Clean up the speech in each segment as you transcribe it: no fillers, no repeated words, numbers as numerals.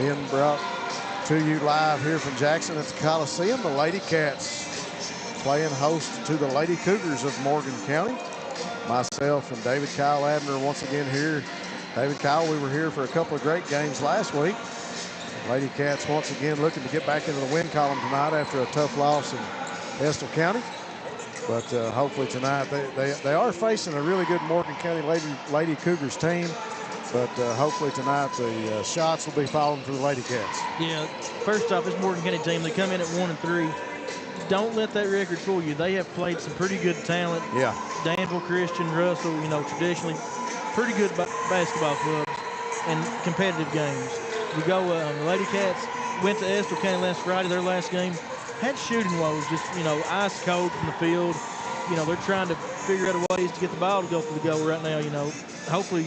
being brought to you live here from Jackson at the Coliseum. The Lady Cats playing host to the Lady Cougars of Morgan County. Myself and David Kyle Abner once again here. David Kyle, we were here for a couple of great games last week. Lady Cats once again looking to get back into the win column tonight after a tough loss in Estill County. But hopefully tonight they are facing a really good Morgan County Lady Cougars team. But hopefully tonight the shots will be falling for the Lady Cats. Yeah, first off, this Morgan County team, they come in at 1-3. Don't let that record fool you. They have played some pretty good talent. Yeah. Danville, Christian, Russell, traditionally pretty good basketball clubs and competitive games. We go, the Lady Cats went to Estill County last Friday, their last game. Had shooting woes, just, ice cold from the field. They're trying to figure out ways to get the ball to go for the goal right now, Hopefully,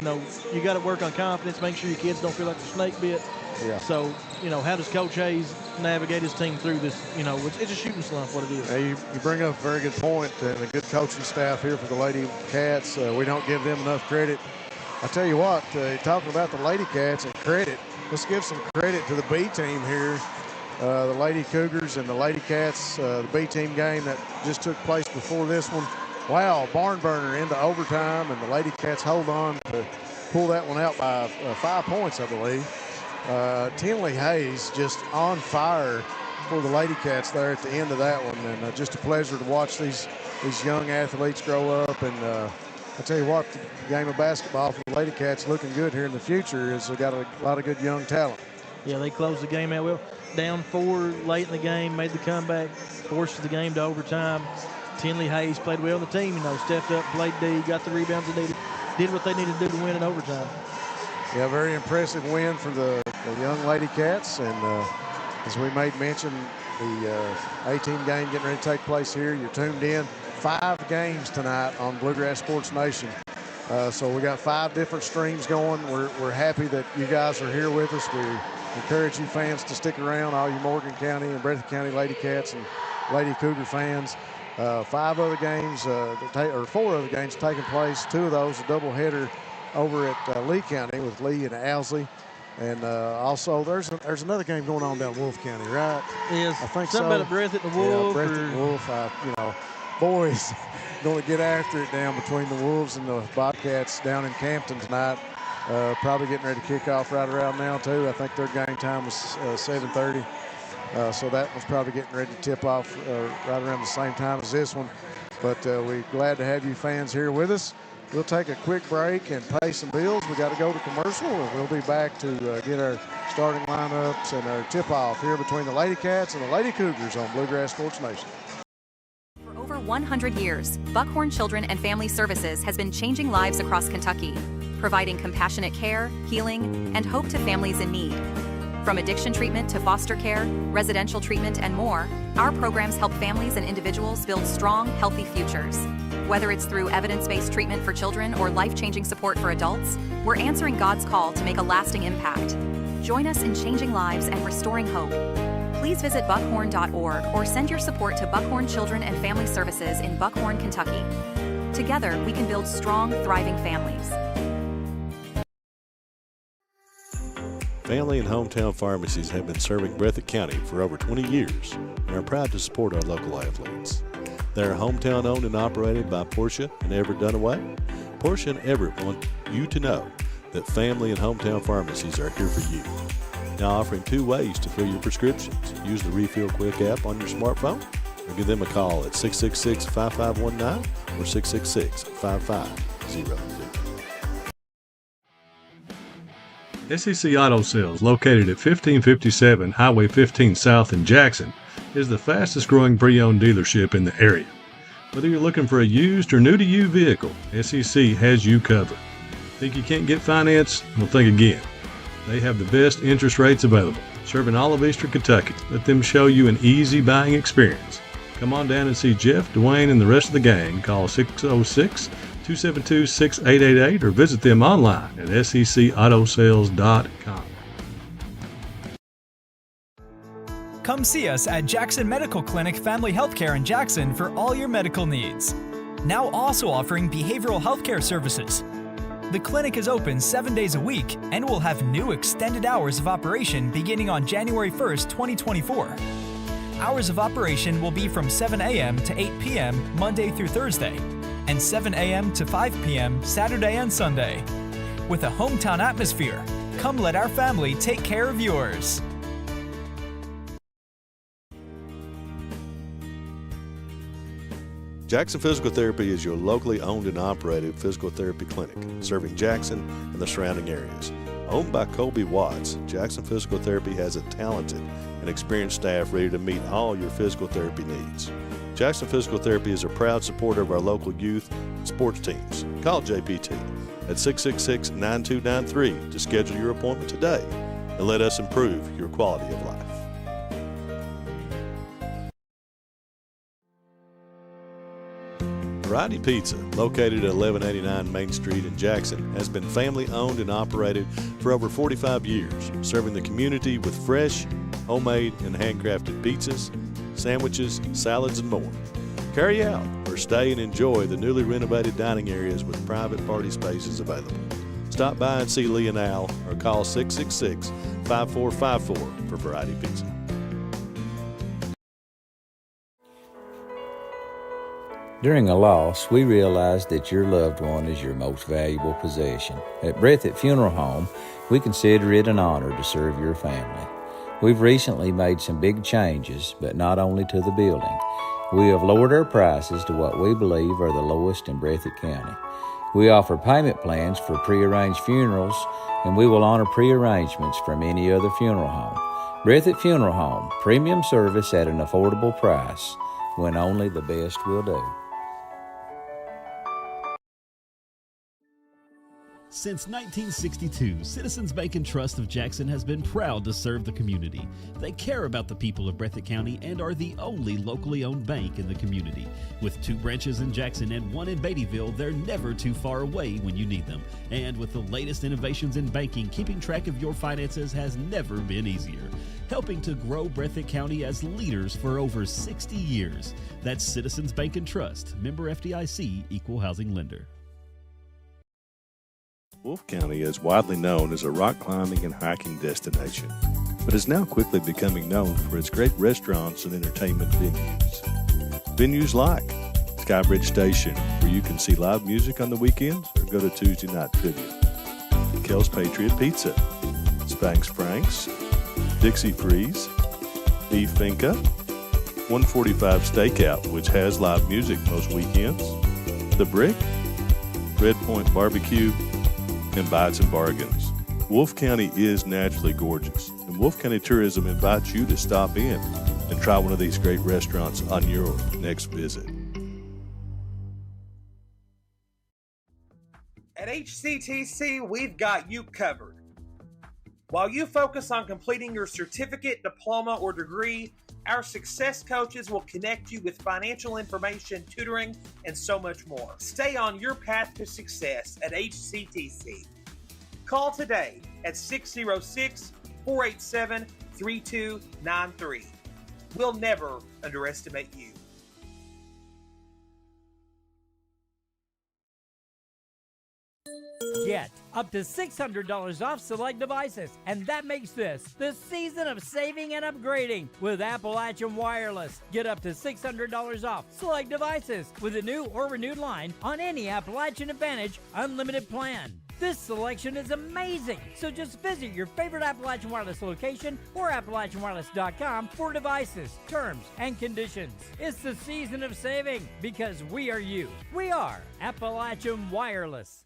you got to work on confidence, make sure your kids don't feel like they're snake bit. Yeah. So, how does Coach Hayes navigate his team through this? It's a shooting slump, what it is. Hey, you bring up a very good point, and a good coaching staff here for the Lady Cats. We don't give them enough credit. I tell you what, talking about the Lady Cats and credit, let's give some credit to the B team here. The Lady Cougars and the Lady Cats, the B team game that just took place before this one. Wow, barn burner into overtime, and the Lady Cats hold on to pull that one out by 5 points, I believe. Tinley Hayes just on fire for the Lady Cats there at the end of that one, and just a pleasure to watch these young athletes grow up. And I tell you what, the game of basketball for the Lady Cats looking good here in the future is they got a lot of good young talent. Yeah, they closed the game out well. Down 4 late in the game, made the comeback, forced the game to overtime. Tinley Hayes played well on the team, stepped up, played D, got the rebounds they needed, did what they needed to do to win in overtime. Yeah, very impressive win for the young Lady Cats. And as we made mention, the 18 game getting ready to take place here. You're tuned in. 5 games tonight on Bluegrass Sports Nation. So we got 5 different streams going. We're happy that you guys are here with us. We encourage you fans to stick around, all you Morgan County and Breathitt County Lady Cats and Lady Cougar fans. 5 other games, or 4 other games taking place. 2 of those a doubleheader over at Lee County with Lee and Owsley. And also there's another game going on down Wolf County, right? Yes. I think something so. about a Breathitt and the Wolf. Yeah, Breathitt and Wolf. Boys going to get after it down between the Wolves and the Bobcats down in Campton tonight. Probably getting ready to kick off right around now too. I think their game time was 7:30. So that was probably getting ready to tip off right around the same time as this one. But we're glad to have you fans here with us. We'll take a quick break and pay some bills. We got to go to commercial, and we'll be back to get our starting lineups and our tip-off here between the Lady Cats and the Lady Cougars on Bluegrass Sports Nation. For over 100 years, Buckhorn Children and Family Services has been changing lives across Kentucky, providing compassionate care, healing, and hope to families in need. From addiction treatment to foster care, residential treatment, and more, our programs help families and individuals build strong, healthy futures. Whether it's through evidence-based treatment for children or life-changing support for adults, we're answering God's call to make a lasting impact. Join us in changing lives and restoring hope. Please visit buckhorn.org or send your support to Buckhorn Children and Family Services in Buckhorn, Kentucky. Together, we can build strong, thriving families. Family and hometown pharmacies have been serving Breathitt County for over 20 years and are proud to support our local athletes. They are hometown owned and operated by Portia and Everett Dunaway. Portia and Everett want you to know that family and hometown pharmacies are here for you. Now offering 2 ways to fill your prescriptions. Use the Refill Quick app on your smartphone or give them a call at 666-5519 or 666-5500. SEC Auto Sales, located at 1557 Highway 15 South in Jackson, is the fastest growing pre-owned dealership in the area. Whether you're looking for a used or new-to-you vehicle, SEC has you covered. Think you can't get finance? Well, think again. They have the best interest rates available, serving all of Eastern Kentucky. Let them show you an easy buying experience. Come on down and see Jeff, Dwayne, and the rest of the gang. Call 606-272-6888 or visit them online at secautosales.com. Come see us at Jackson Medical Clinic Family Healthcare in Jackson for all your medical needs. Now also offering behavioral healthcare services. The clinic is open 7 days a week and will have new extended hours of operation beginning on January 1st, 2024. Hours of operation will be from 7 a.m. to 8 p.m. Monday through Thursday, and 7 a.m. to 5 p.m. Saturday and Sunday. With a hometown atmosphere, come let our family take care of yours. Jackson Physical Therapy is your locally owned and operated physical therapy clinic, serving Jackson and the surrounding areas. Owned by Colby Watts, Jackson Physical Therapy has a talented and experienced staff ready to meet all your physical therapy needs. Jackson Physical Therapy is a proud supporter of our local youth and sports teams. Call JPT at 666-9293 to schedule your appointment today and let us improve your quality of life. Variety Pizza, located at 1189 Main Street in Jackson, has been family owned and operated for over 45 years, serving the community with fresh, homemade, and handcrafted pizzas, sandwiches, salads, and more. Carry out or stay and enjoy the newly renovated dining areas with private party spaces available. Stop by and see Lee and Al or call 666-5454 for Variety Pizza. During a loss, we realize that your loved one is your most valuable possession. At Breathitt Funeral Home, we consider it an honor to serve your family. We've recently made some big changes, but not only to the building. We have lowered our prices to what we believe are the lowest in Breathitt County. We offer payment plans for prearranged funerals, and we will honor prearrangements from any other funeral home. Breathitt Funeral Home, premium service at an affordable price, when only the best will do. Since 1962, Citizens Bank and Trust of Jackson has been proud to serve the community. They care about the people of Breathitt County and are the only locally owned bank in the community. With 2 branches in Jackson and 1 in Beattyville, they're never too far away when you need them. And with the latest innovations in banking, keeping track of your finances has never been easier. Helping to grow Breathitt County as leaders for over 60 years. That's Citizens Bank and Trust, member FDIC, equal housing lender. Wolfe County is widely known as a rock climbing and hiking destination, but is now quickly becoming known for its great restaurants and entertainment venues. Venues like Skybridge Station, where you can see live music on the weekends or go to Tuesday night trivia. Kel's Patriot Pizza, Spanx Frank's, Dixie Freeze, Beef Finca, 145 Stakeout, which has live music most weekends, The Brick, Red Point Barbecue, and Bites and Bargains. Wolfe County is naturally gorgeous, and Wolfe County Tourism invites you to stop in and try one of these great restaurants on your next visit. At HCTC, we've got you covered. While you focus on completing your certificate, diploma, or degree, our success coaches will connect you with financial information, tutoring, and so much more. Stay on your path to success at HCTC. Call today at 606-487-3293. We'll never underestimate you. Get up to $600 off select devices, and that makes this the season of saving and upgrading with Appalachian Wireless. Get up to $600 off select devices with a new or renewed line on any Appalachian Advantage unlimited plan. This selection is amazing, so just visit your favorite Appalachian Wireless location or AppalachianWireless.com for devices, terms, and conditions. It's the season of saving because we are you. We are Appalachian Wireless.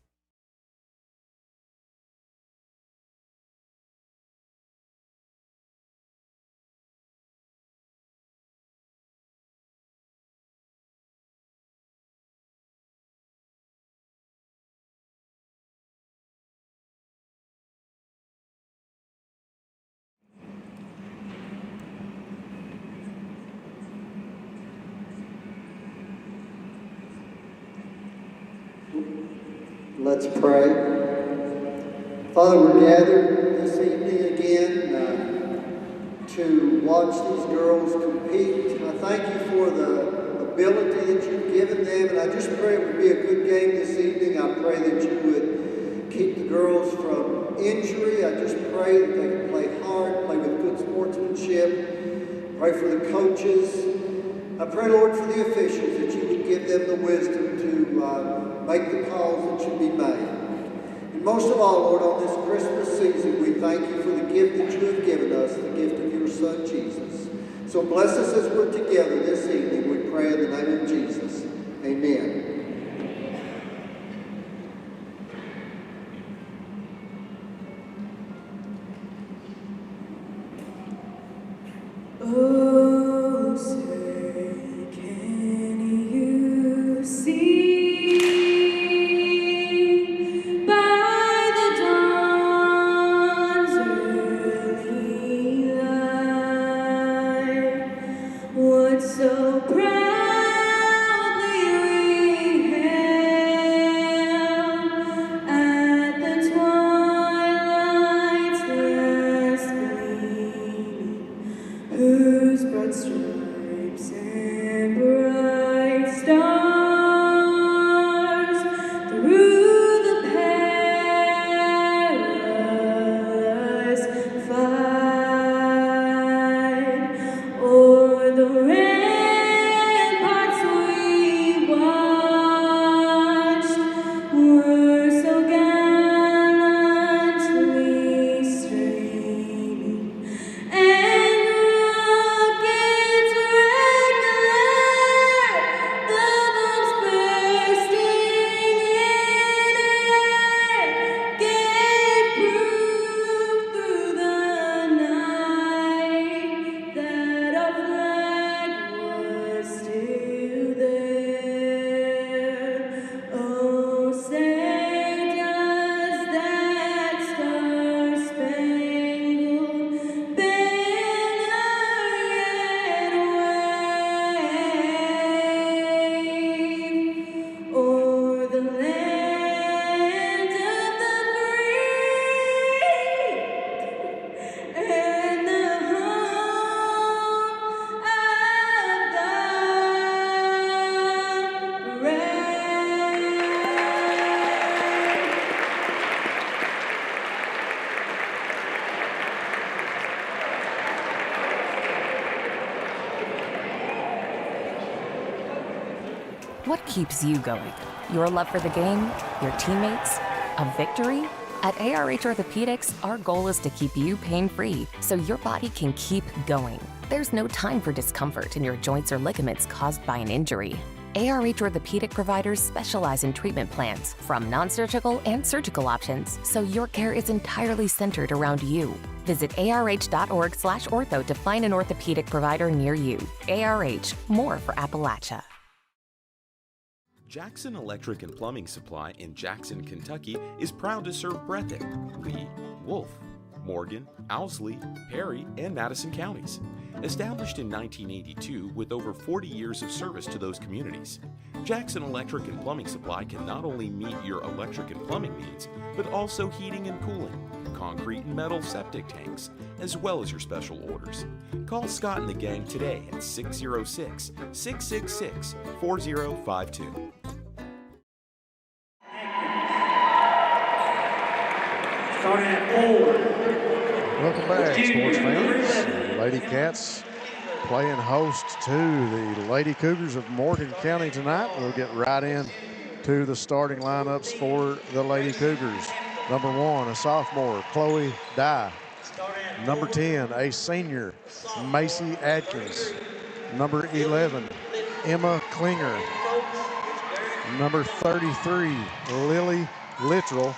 Let's pray. Father, we're gathered this evening again to watch these girls compete. I thank you for the ability that you've given them, and I just pray it would be a good game this evening. I pray that you would injury. I just pray that they can play hard, play with good sportsmanship. Pray for the coaches. I pray, Lord, for the officials, that you would give them the wisdom to make the calls that should be made. And most of all, Lord, on this Christmas season, we thank you for the gift that you have given us, the gift of your Son, Jesus. So bless us as we're together this evening, we pray in the name of Jesus. Amen. Oh, say, can you see? So proudly we hailed at the twilight's last gleaming, whose broad stripes and bright stars through the perilous fight o'er the ramparts we watched were so gallantly streaming, and rockets regular, the bombs bursting in air, gave proof through the night that our flag was still there. Oh, say does that star-spangled banner yet wave o'er the land of the free and the home of the brave? What keeps you going? Your love for the game? Your teammates? A victory? At ARH Orthopedics, our goal is to keep you pain-free so your body can keep going. There's no time for discomfort in your joints or ligaments caused by an injury. ARH Orthopedic providers specialize in treatment plans, from non-surgical and surgical options, so your care is entirely centered around you. Visit arh.org/ortho to find an orthopedic provider near you. ARH, more for Appalachia. Jackson Electric and Plumbing Supply in Jackson, Kentucky is proud to serve Breathitt, Lee, Wolfe, Morgan, Owsley, Perry, and Madison counties. Established in 1982 with over 40 years of service to those communities, Jackson Electric and Plumbing Supply can not only meet your electric and plumbing needs, but also heating and cooling, concrete and metal septic tanks, as well as your special orders. Call Scott and the gang today at 606-666-4052. Starting at forward. Welcome back, sports fans. The Lady Cats playing host to the Lady Cougars of Morgan County tonight. We'll get right in to the starting lineups for the Lady Cougars. Number 1, a sophomore, Chloe Dye. Number 10, a senior, Macy Atkins. Number 11, Emma Klinger. Number 33, Lily Littrell.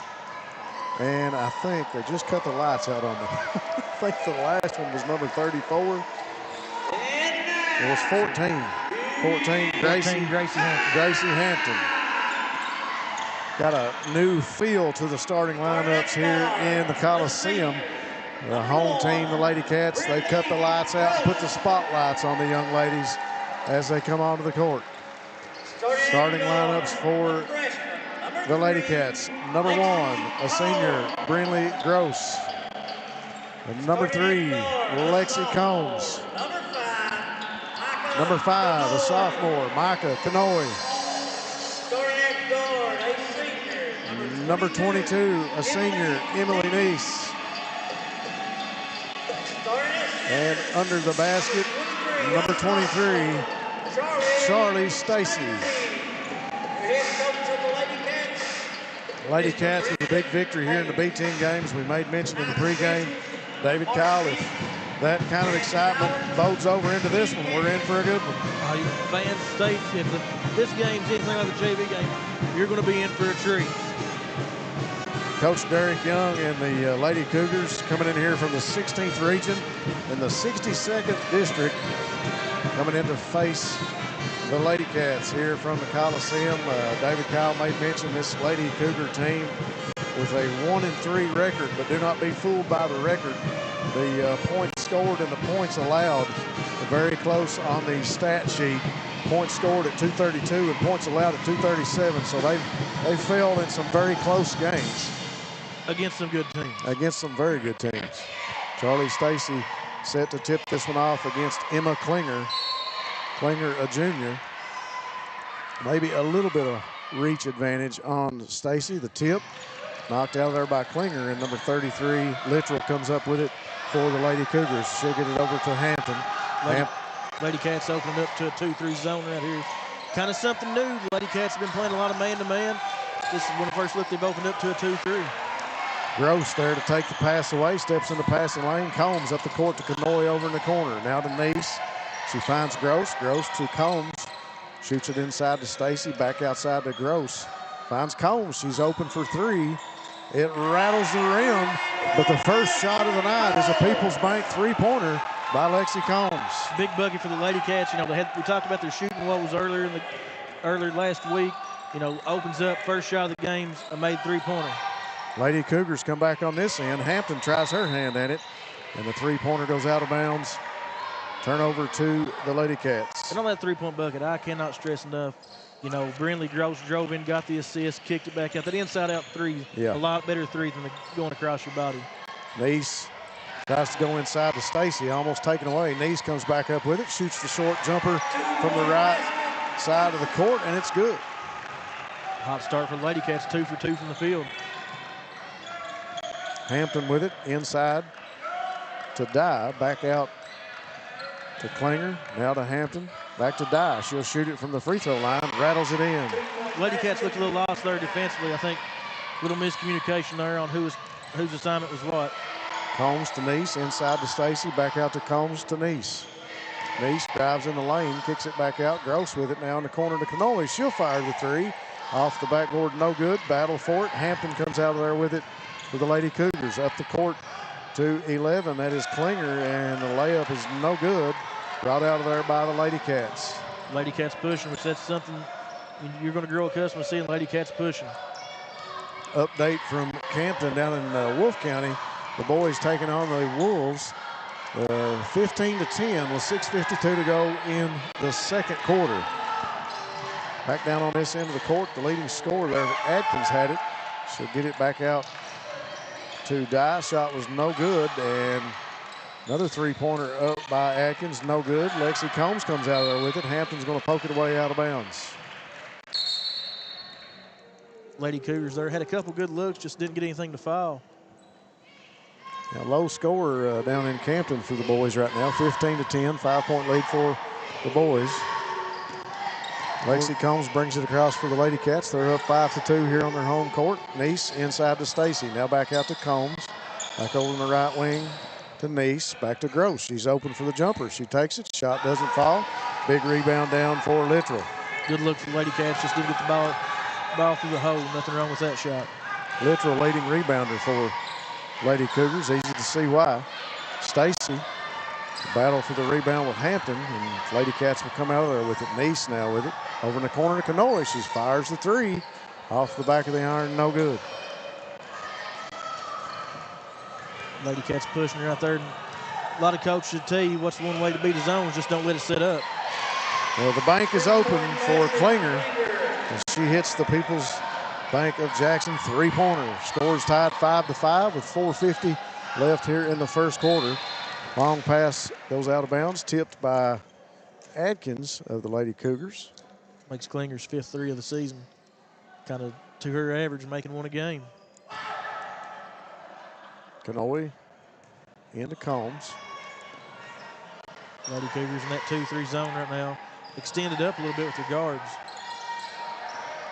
And I think they just cut the lights out on them. I think the last one was number 34. It was 14. 14, Gracie Hampton. Got a new feel to the starting lineups here in the Coliseum. The home team, the Lady Cats, they cut the lights out and put the spotlights on the young ladies as they come onto the court. Starting lineups for the Lady Cats. Number 1, a senior, Brinley Gross. And number 3, Lexi Combs. Number 5, a sophomore, Micah Kanoy. number 22, a senior, Emily Neese. And under the basket, number 23, Charlie Stacy. Lady Cats with a big victory here in the B10 games. We made mention in the pregame. David Kyle, if that kind of excitement bodes over into this one, we're in for a good one. Fans state if this game's anything like the JV game, you're going to be in for a treat. Coach Derek Young and the Lady Cougars coming in here from the 16th region in the 62nd district, coming in to face the Lady Cats here from the Coliseum. David Kyle made mention this Lady Cougar team with a 1-3 record, but do not be fooled by the record. The points scored and the points allowed are very close on the stat sheet. Points scored at 232 and points allowed at 237, so they failed in some very close games. Against some good teams. Against some very good teams. Charlie Stacy set to tip this one off against Emma Klinger. Klinger, a junior. Maybe a little bit of reach advantage on Stacy. The tip knocked out of there by Klinger, and number 33, Littrell, comes up with it for the Lady Cougars. She'll get it over to Hampton. Lady Cats opened up to a 2-3 zone right here. Kind of something new. The Lady Cats have been playing a lot of man-to-man. This is when the first look they've opened up to a 2-3. Gross there to take the pass away. Steps in the passing lane. Combs up the court to Canoy over in the corner. Now to Neese. She finds Gross. Gross to Combs. Shoots it inside to Stacy. Back outside to Gross. Finds Combs. She's open for three. It rattles the rim, but the first shot of the night is a People's Bank three-pointer by Lexi Combs. Big bucket for the Lady Cats. You know, we talked about their shooting woes earlier last week. You know, opens up first shot of the game's a made three-pointer. Lady Cougars come back on this end. Hampton tries her hand at it, and the three-pointer goes out of bounds. Turnover to the Lady Cats. And on that three-point bucket, I cannot stress enough, you know, Brindley Gross drove in, got the assist, kicked it back out. That inside-out three, a lot better three than going across your body. Neese tries to go inside to Stacy, almost taken away. Neese comes back up with it, shoots the short jumper from the right side of the court, and it's good. Hot start for the Lady Cats, 2 for 2 from the field. Hampton with it, inside to Dye, back out to Klinger, now to Hampton, back to Dye. She'll shoot it from the free throw line, rattles it in. Lady Cats looked a little lost there defensively. I think a little miscommunication there on whose assignment was what. Combs to Neese, inside to Stacy, back out to Combs to Neese. Neese drives in the lane, kicks it back out. Gross with it now in the corner to Cannoli. She'll fire the three. Off the backboard, no good. Battle for it. Hampton comes out of there with it for the Lady Cougars. Up the court to 11. That is Klinger, and the layup is no good. Brought out of there by the Lady Cats. Lady Cats pushing, which that's something you're going to grow accustomed to seeing Lady Cats pushing. Update from Campton down in Wolfe County. The boys taking on the Wolves 15-10 with 6:52 to go in the second quarter. Back down on this end of the court, the leading scorer there, Adkins, had it. She'll get it back out to Dye. Shot was no good, and another three-pointer up by Adkins, no good. Lexi Combs comes out of there with it. Hampton's going to poke it away out of bounds. Lady Cougars there had a couple good looks, just didn't get anything to foul. Now, low score down in Campton for the boys right now, 15-10, 5-point lead for the boys. Lexi Combs brings it across for the Lady Cats. They're up 5-2 here on their home court. Neese inside to Stacy. Now back out to Combs. Back over in the right wing to Neese. Back to Gross. She's open for the jumper. She takes it. Shot doesn't fall. Big rebound down for Littrell. Good look for the Lady Cats. Just didn't get the ball through the hole. Nothing wrong with that shot. Littrell leading rebounder for Lady Cougars. Easy to see why. Stacy. Battle for the rebound with Hampton, and Lady Cats will come out of there with it. Neese now with it. Over in the corner to Canoy. She fires the three. Off the back of the iron, no good. Lady Cats pushing right there. A lot of coaches should tell you what's the one way to beat a zone is just don't let it sit up. Well, the bank is open for Klinger, and she hits the People's Bank of Jackson three-pointer. Scores tied 5-5 with 4:50 left here in the first quarter. Long pass goes out of bounds, tipped by Adkins of the Lady Cougars. Makes Klinger's 5th three of the season. Kind of to her average, making one a game. Kanoe into Combs. Lady Cougars in that 2-3 zone right now. Extended up a little bit with their guards.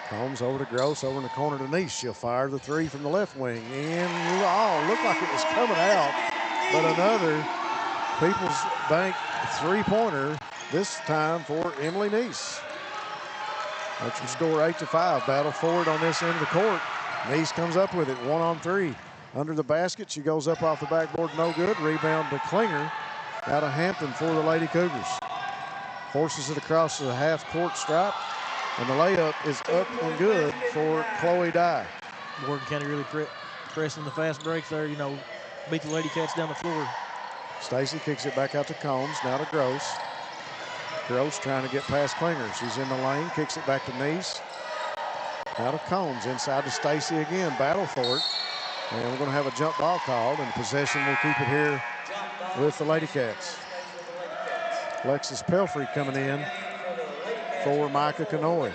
Combs over to Gross, over in the corner to Nice. She'll fire the three from the left wing. And, looked like it was coming out. But another People's Bank three-pointer, this time for Emily Nice. Makes them score 8-5. Battle forward on this end of the court. Nice comes up with it, 1-on-3. Under the basket, she goes up off the backboard, no good. Rebound to Klinger. Out of Hampton for the Lady Cougars. Forces it across the half-court stripe. And the layup is up and good for Chloe Dye. Morgan County really pressing the fast breaks there, beat the Lady Cats down the floor. Stacy kicks it back out to Combs, now to Gross. Gross trying to get past Klinger. She's in the lane, kicks it back to Nice. Now to Combs, inside to Stacy again, battle for it. And we're going to have a jump ball called, and possession will keep it here with the Lady Cats. Alexis Pelfrey coming in for Micah Kanoe.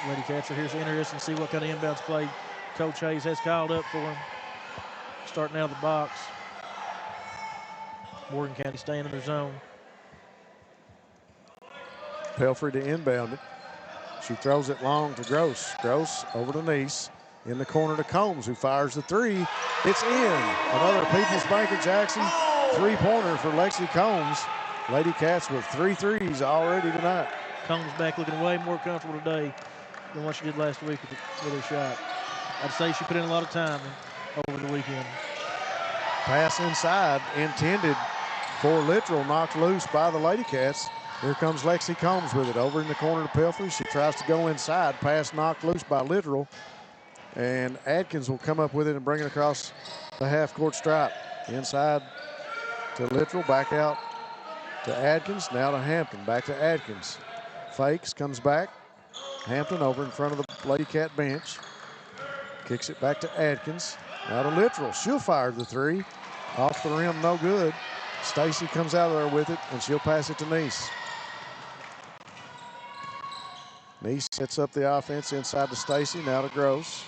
Lady Cats are here, so interesting to see what kind of inbounds play Coach Hayes has called up for them. Starting out of the box. Morgan County staying in their zone. Pelfrey to inbound it. She throws it long to Gross. Gross over to Nice. In the corner to Combs, who fires the three. It's in. Another People's Bank of Jackson three-pointer for Lexi Combs. Lady Cats with 3 threes already tonight. Combs back looking way more comfortable today than what she did last week with her shot. I'd say she put in a lot of time over the weekend. Pass inside, intended for Littrell, knocked loose by the Lady Cats. Here comes Lexi Combs with it. Over in the corner to Pelfrey. She tries to go inside. Pass knocked loose by Littrell. And Adkins will come up with it and bring it across the half-court stripe. Inside to Littrell, back out to Adkins, now to Hampton, back to Adkins. Fakes, comes back. Hampton over in front of the Lady Cat bench. Kicks it back to Adkins, now to Littrell. She'll fire the three. Off the rim, no good. Stacy comes out of there with it, and she'll pass it to Nice. Nice sets up the offense inside to Stacy, now to Gross.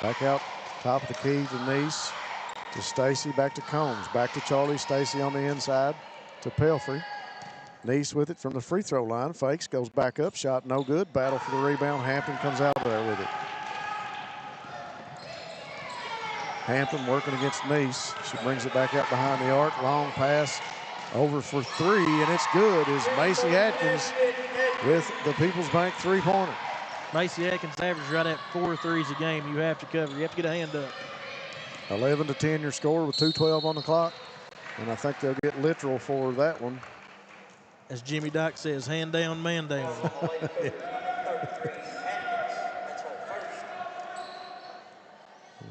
Back out, top of the key to Nice, to Stacy, back to Combs, back to Charlie. Stacy on the inside to Pelfrey. Nice with it from the free throw line. Fakes, goes back up, shot no good. Battle for the rebound. Hampton comes out there with it. Hampton working against Nice. She brings it back out behind the arc. Long pass over for three, and it's good as Macy Atkins with the People's Bank three-pointer. Macy Atkins averaged right at 4 threes a game. You have to cover. You have to get a hand up. 11-10 your score with 2:12 on the clock. And I think they'll get Littrell for that one. As Jimmy Dock says, hand down, man down.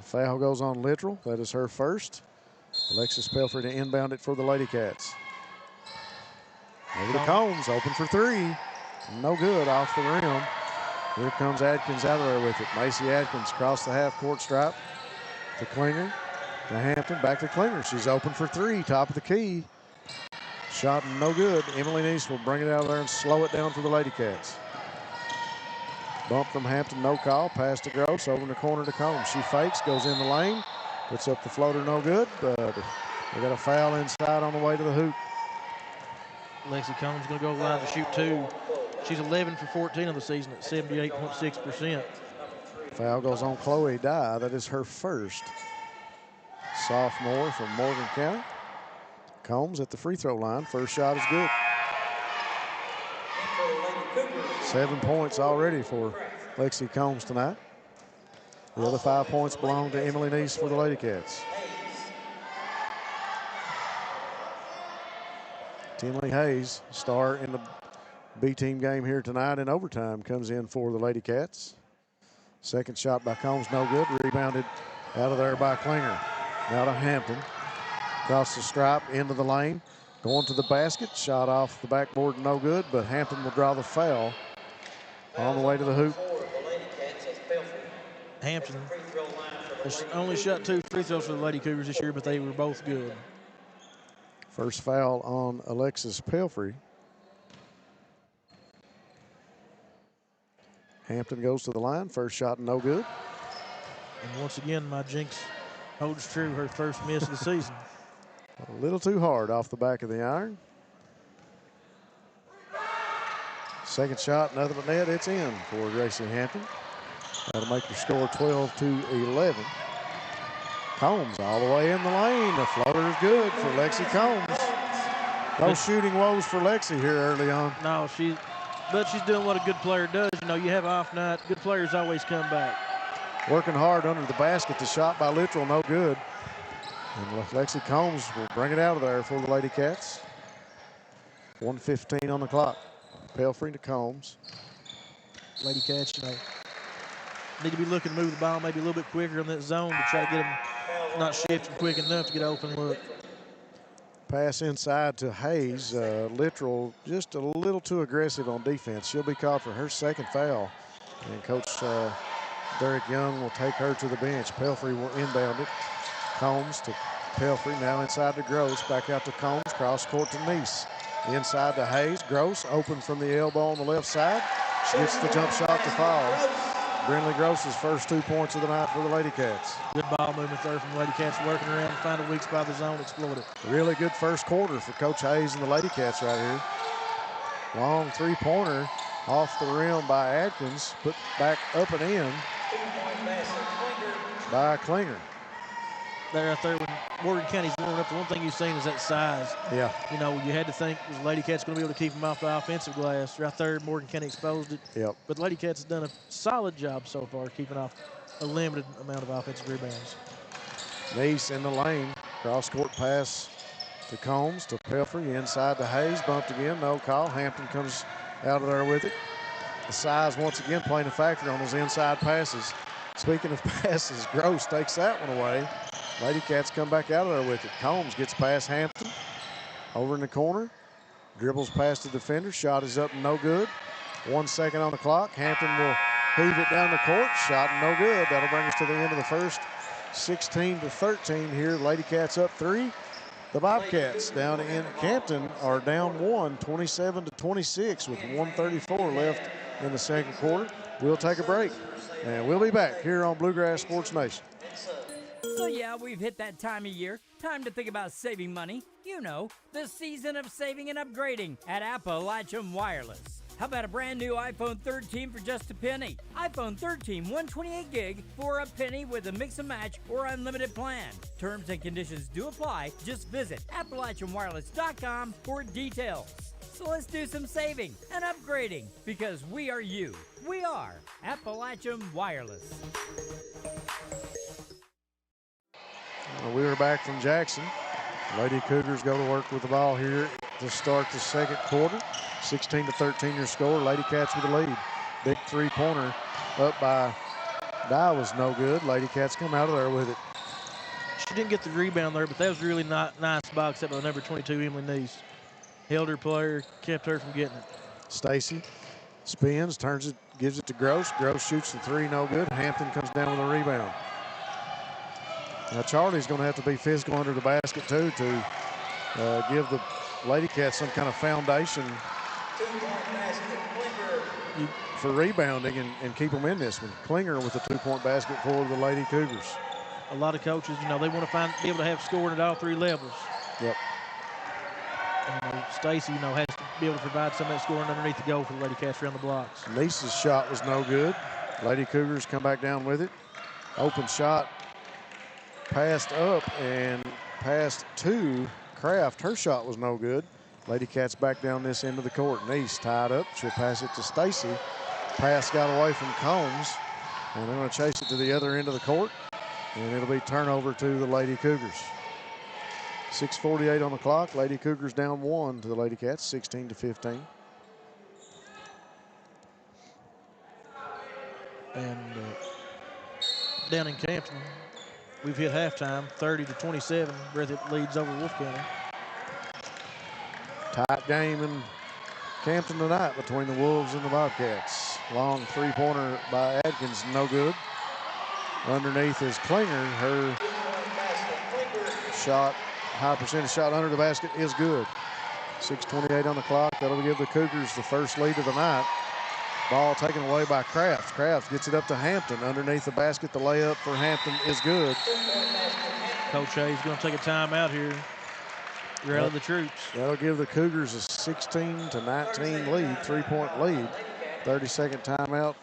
Foul goes on Littrell. That is her first. Alexis Pelfrey to inbound it for the Lady Cats. Over to Combs, open for three. No good, off the rim. Here comes Adkins out of there with it. Macy Adkins across the half-court stripe to Klinger, to Hampton, back to Klinger. She's open for three, top of the key. Shot no good. Emily Nice will bring it out of there and slow it down for the Lady Cats. Bump from Hampton, no call. Pass to Gross, over in the corner to Combs. She fakes, goes in the lane, puts up the floater, no good, but they got a foul inside on the way to the hoop. Lexi Combs going to go line to shoot two. She's 11 for 14 of the season at 78.6%. Foul goes on Chloe Dye. That is her first. Sophomore from Morgan County. Combs at the free throw line. First shot is good. 7 points already for Lexi Combs tonight. The other 5 points belong to Emily Nice for the Lady Cats. Tinley Hayes, star in the B-team game here tonight in overtime, comes in for the Lady Cats. Second shot by Combs, no good. Rebounded out of there by Klinger. Now to Hampton. Across the stripe, into the lane. Going to the basket. Shot off the backboard, no good, but Hampton will draw the foul on the way to the hoop. Hampton has only shot 2 free throws for the Lady Cougars this year, but they were both good. First foul on Alexis Pelfrey. Hampton goes to the line. First shot, no good. And once again, my jinx holds true. Her first miss of the season. A little too hard off the back of the iron. Second shot, nothing but net. It's in for Gracie Hampton. That'll make her score 12-11. Combs all the way in the lane. The floater is good for Lexi Combs. No shooting woes for Lexi here early on. No, but she's doing what a good player does. You know, you have an off night. Good players always come back. Working hard under the basket. The shot by Littrell, no good. And Lexi Combs will bring it out of there for the Lady Cats. 1:15 on the clock. Pelfrey to Combs. Lady Cats, you know, need to be looking to move the ball maybe a little bit quicker in that zone to try to get them not shifting quick enough to get open look. Pass inside to Hayes. Littrell just a little too aggressive on defense. She'll be called for her second foul. And Coach Derek Young will take her to the bench. Pelfrey will inbound it. Combs to Pelfrey. Now inside to Gross. Back out to Combs. Cross court to Neese. Inside to Hayes. Gross open from the elbow on the left side. She gets the jump shot to fall. Brindley Gross's first 2 points of the night for the Lady Cats. Good ball movement there from the Lady Cats, working around and find a weak spot of the zone, exploit it. Really good first quarter for Coach Hayes and the Lady Cats right here. Long three-pointer off the rim by Atkins, put back up and in by Klinger. There out there when Morgan County's warming up, the one thing you've seen is that size. Yeah. You know, you had to think, was the Lady Cats going to be able to keep them off the offensive glass? Right there, Morgan County exposed it. Yep. But the Lady Cats has done a solid job so far keeping off a limited amount of offensive rebounds. Neese in the lane. Cross-court pass to Combs, to Pelfrey, inside to Hayes. Bumped again, no call. Hampton comes out of there with it. The size once again playing a factor on those inside passes. Speaking of passes, Gross takes that one away. Lady Cats come back out of there with it. Combs gets past Hampton. Over in the corner. Dribbles past the defender. Shot is up and no good. 1 second on the clock. Hampton will heave it down the court. Shot and no good. That'll bring us to the end of the first. 16-13 here. Lady Cats up 3. The Bobcats down in Campton are down 1, 27-26 with 1:34 left in the second quarter. We'll take a break, and we'll be back here on Bluegrass Sports Nation. So yeah, we've hit that time of year. Time to think about saving money. You know, the season of saving and upgrading at Appalachian Wireless. How about a brand new iPhone 13 for just a penny? iPhone 13 128 gig for a penny with a mix and match or unlimited plan. Terms and conditions do apply. Just visit AppalachianWireless.com for details. So let's do some saving and upgrading because we are you. We are Appalachian Wireless. We are back from Jackson. Lady Cougars go to work with the ball here to start the second quarter. 16-13 your score. Lady Cats with the lead. Big three-pointer up by Dye was no good. Lady Cats come out of there with it. She didn't get the rebound there, but that was really not nice box up by number 22, Emily Neese. Held her player, kept her from getting it. Stacy spins, turns it, gives it to Gross. Gross shoots the three, no good. Hampton comes down with a rebound. Now Charlie's going to have to be physical under the basket too to give the Lady Cats some kind of foundation for rebounding and keep them in this one. Klinger with a 2-point basket for the Lady Cougars. A lot of coaches, you know, they want to be able to have scoring at all three levels. Yep. And Stacy, you know, has to be able to provide some of that scoring underneath the goal for the Lady Cats around the blocks. Neese's shot was no good. Lady Cougars come back down with it. Open shot. Passed up and passed to Kraft. Her shot was no good. Lady Cats back down this end of the court. Neese tied up. She'll pass it to Stacy. Pass got away from Combs. And they're going to chase it to the other end of the court. And it'll be turnover to the Lady Cougars. 6:48 on the clock. Lady Cougars down 1 to the Lady Cats, 16-15. And down in Campton, we've hit halftime, 30-27. Breathitt leads over Wolf County. Tight game in Campton tonight between the Wolves and the Bobcats. Long three-pointer by Adkins, no good. Underneath is Klinger. Her shot high percentage shot under the basket is good. 6:28 on the clock. That'll give the Cougars the first lead of the night. Ball taken away by Crafts. Crafts gets it up to Hampton. Underneath the basket, the layup for Hampton is good. Coach Hayes going to take a timeout here. Rally the troops. That'll give the Cougars a 16-19 lead, 3-point lead. 30-second timeout.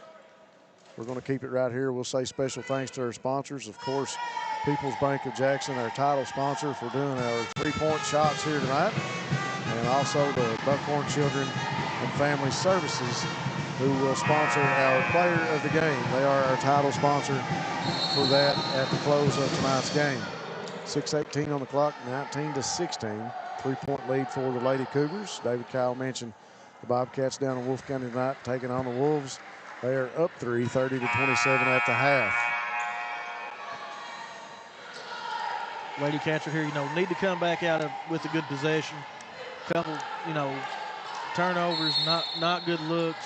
We're going to keep it right here. We'll say special thanks to our sponsors. Of course, People's Bank of Jackson, our title sponsor, for doing our 3-point shots here tonight. And also the Buckhorn Children and Family Services, who will sponsor our player of the game. They are our title sponsor for that at the close of tonight's game. 6:18 on the clock, 19-16. 3-point lead for the Lady Cougars. David Kyle mentioned the Bobcats down in Wolfe County tonight taking on the Wolves. They are up 3, 30-27 at the half. Lady Cats are here, need to come back out with a good possession. Couple, turnovers, not good looks.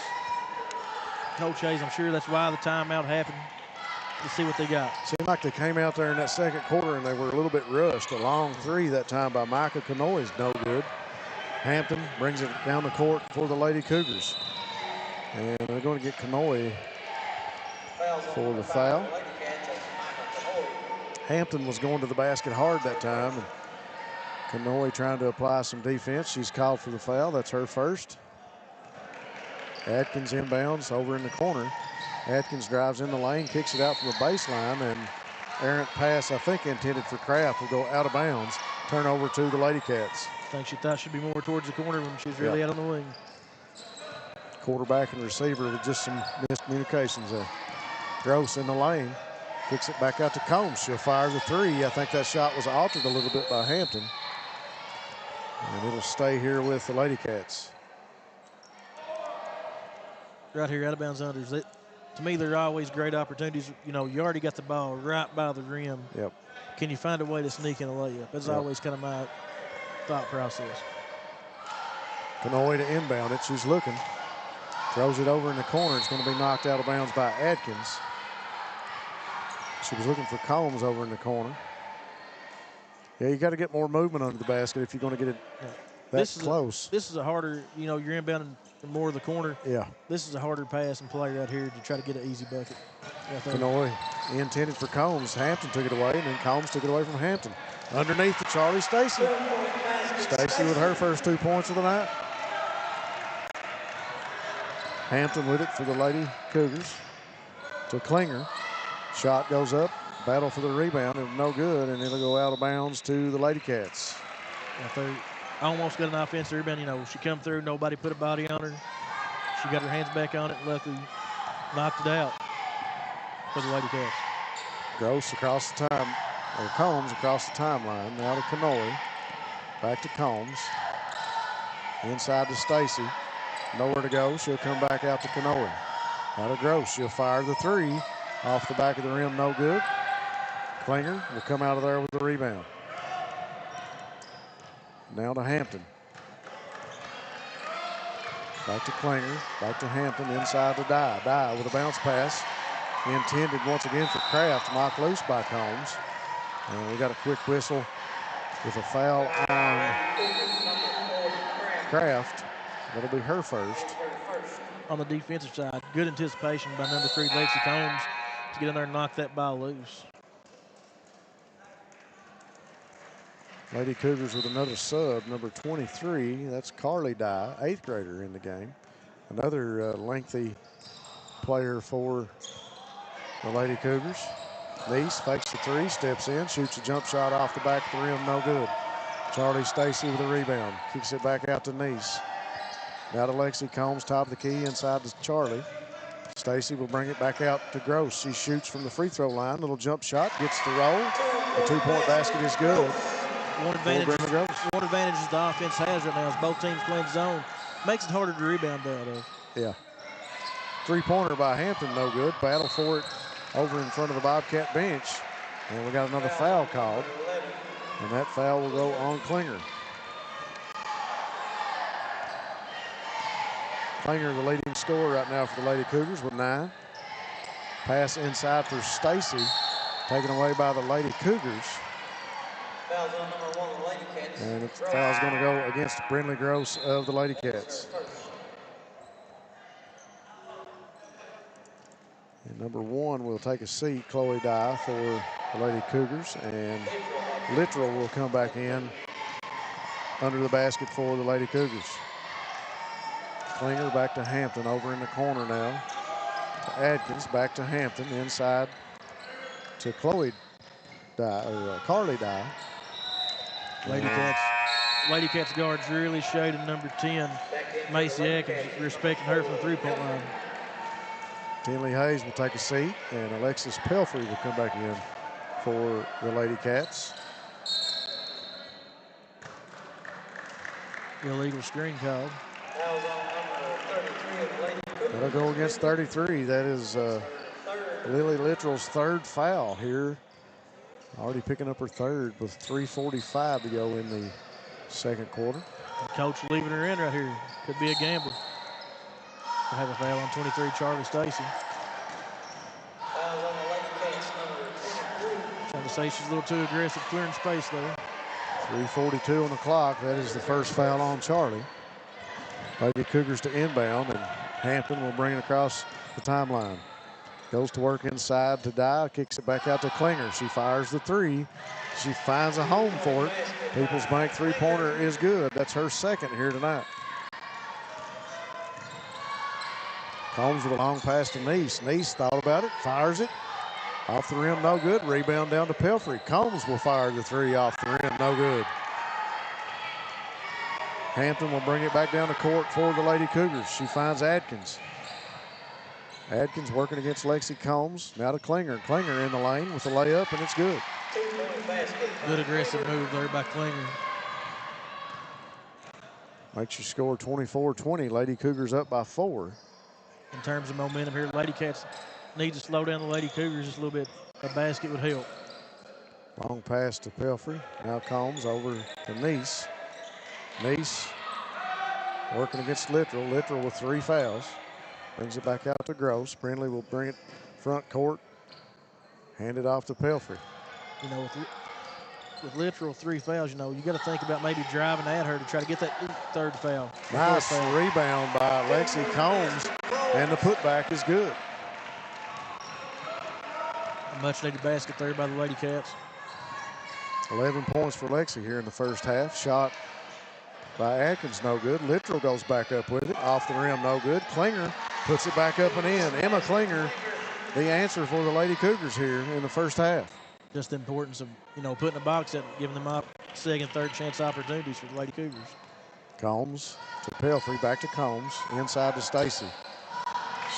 Coach Hayes, I'm sure that's why the timeout happened. Let's see what they got. Seemed like they came out there in that second quarter and they were a little bit rushed. A long three that time by Micah Kanoy is no good. Hampton brings it down the court for the Lady Cougars. And they're going to get Kanoy for the foul. Hampton was going to the basket hard that time. And Kanoy trying to apply some defense. She's called for the foul. That's her first. Atkins inbounds over in the corner. Atkins drives in the lane, kicks it out from the baseline, and errant pass, I think intended for Kraft, will go out of bounds. Turnover to the Lady Cats. I think she thought she'd be more towards the corner when she was really out on the wing. Quarterback and receiver with just some miscommunications there. Gross in the lane, kicks it back out to Combs. She'll fire the three. I think that shot was altered a little bit by Hampton. And it'll stay here with the Lady Cats. Right here, out of bounds unders. To me, they're always great opportunities. You already got the ball right by the rim. Yep. Can you find a way to sneak in a layup? That's always kind of my thought process. Kanoy to inbound it. She's looking. Throws it over in the corner. It's going to be knocked out of bounds by Atkins. She was looking for Combs over in the corner. Yeah, you got to get more movement under the basket if you're going to get it that close. This is a harder, you're inbounding from more of the corner. Yeah. This is a harder pass and play right here to try to get an easy bucket. Kanoy intended for Combs. Hampton took it away, and then Combs took it away from Hampton. Underneath to Charlie Stacy. Stacy with her first 2 points of the night. Hampton with it for the Lady Cougars. To Klinger. Shot goes up. Battle for the rebound. It was no good, and it'll go out of bounds to the Lady Cats. Almost got an offensive rebound. She come through. Nobody put a body on her. She got her hands back on it. Luckily, knocked it out for the Lady Cats. Gross across the time, or Combs across the timeline. Now to Kanoy. Back to Combs. Inside to Stacy. Nowhere to go. She'll come back out to Kanoy. Now to Gross. She'll fire the three. Off the back of the rim, no good. Klinger will come out of there with the rebound. Now to Hampton. Back to Klinger. Back to Hampton. Inside to Dye. Dye with a bounce pass. Intended once again for Kraft. Knocked loose by Combs. And we got a quick whistle with a foul on Kraft. That'll be her first. On the defensive side, good anticipation by number 3, Lexi Combs, to get in there and knock that ball loose. Lady Cougars with another sub, number 23. That's Carly Dye, 8th grader in the game. Another lengthy player for the Lady Cougars. Neese fakes the three, steps in, shoots a jump shot off the back of the rim, no good. Charlie Stacy with a rebound, kicks it back out to Neese. Now to Lexi Combs, top of the key, inside to Charlie. Stacy will bring it back out to Gross. She shoots from the free throw line, little jump shot, gets the roll. The 2-point basket is good. One advantage the offense has right now is both teams playing zone. Makes it harder to rebound out of. Yeah. 3-pointer by Hampton, no good. Battle for it over in front of the Bobcat bench. And we got another foul called. And that foul will go on Klinger. Klinger, the leading scorer right now for the Lady Cougars with 9. Pass inside for Stacy, taken away by the Lady Cougars. Fouls on number 1, the Lady And the foul's going to go against Brindley Gross of the Lady Cats. And number 1 will take a seat, Chloe Dye, for the Lady Cougars. And Littrell will come back in under the basket for the Lady Cougars. Klinger back to Hampton over in the corner now. To Adkins, back to Hampton, inside to Chloe Dye, or Carly Dye. Lady Cats guards really showed in number 10, Macy Atkins, respecting her from the three-point line. Tinley Hayes will take a seat, and Alexis Pelfrey will come back in for the Lady Cats. Illegal screen called. That'll go against 33. That is Lily Littrell's 3rd foul here. Already picking up her 3rd with 3:45 to go in the 2nd quarter. The coach leaving her in right here. Could be a gamble. We'll have a foul on 23, Charlie Stacy. Trying to say she's a little too aggressive clearing space there. 3:42 on the clock. That is the first foul on Charlie. Lady Cougars to inbound, and Hampton will bring it across the timeline. Goes to work inside to Dye, kicks it back out to Klinger. She fires the 3. She finds a home for it. Peoples Bank three-pointer is good. That's her 2nd here tonight. Combs with a long pass to Neese. Neese thought about it, fires it. Off the rim, no good. Rebound down to Pelfrey. Combs will fire the 3 off the rim, no good. Hampton will bring it back down the court for the Lady Cougars. She finds Adkins. Adkins working against Lexi Combs. Now to Klinger. Klinger in the lane with the layup, and it's good. Good aggressive move there by Klinger. Makes you score 24-20. Lady Cougars up by 4. In terms of momentum here, Lady Cats need to slow down the Lady Cougars just a little bit. A basket would help. Long pass to Pelfrey. Now Combs over to Neese. Neese working against Littrell. Littrell with 3 fouls. Brings it back out to Gross. Brindley will bring it front court. Hand it off to Pelfrey. You know, with Littrell 3 fouls, you know, you got to think about maybe driving at her to try to get that 3rd foul. Nice rebound by Lexi Combs, and the putback is good. A much needed basket there by the Lady Cats. 11 points for Lexi here in the first half. Shot by Atkins, no good. Littrell goes back up with it. Off the rim, no good. Klinger puts it back up and in. Emma Klinger, the answer for the Lady Cougars here in the first half. Just the importance of, you know, putting a box up and giving them 2nd, 3rd chance opportunities for the Lady Cougars. Combs to Pelfrey, back to Combs, inside to Stacy.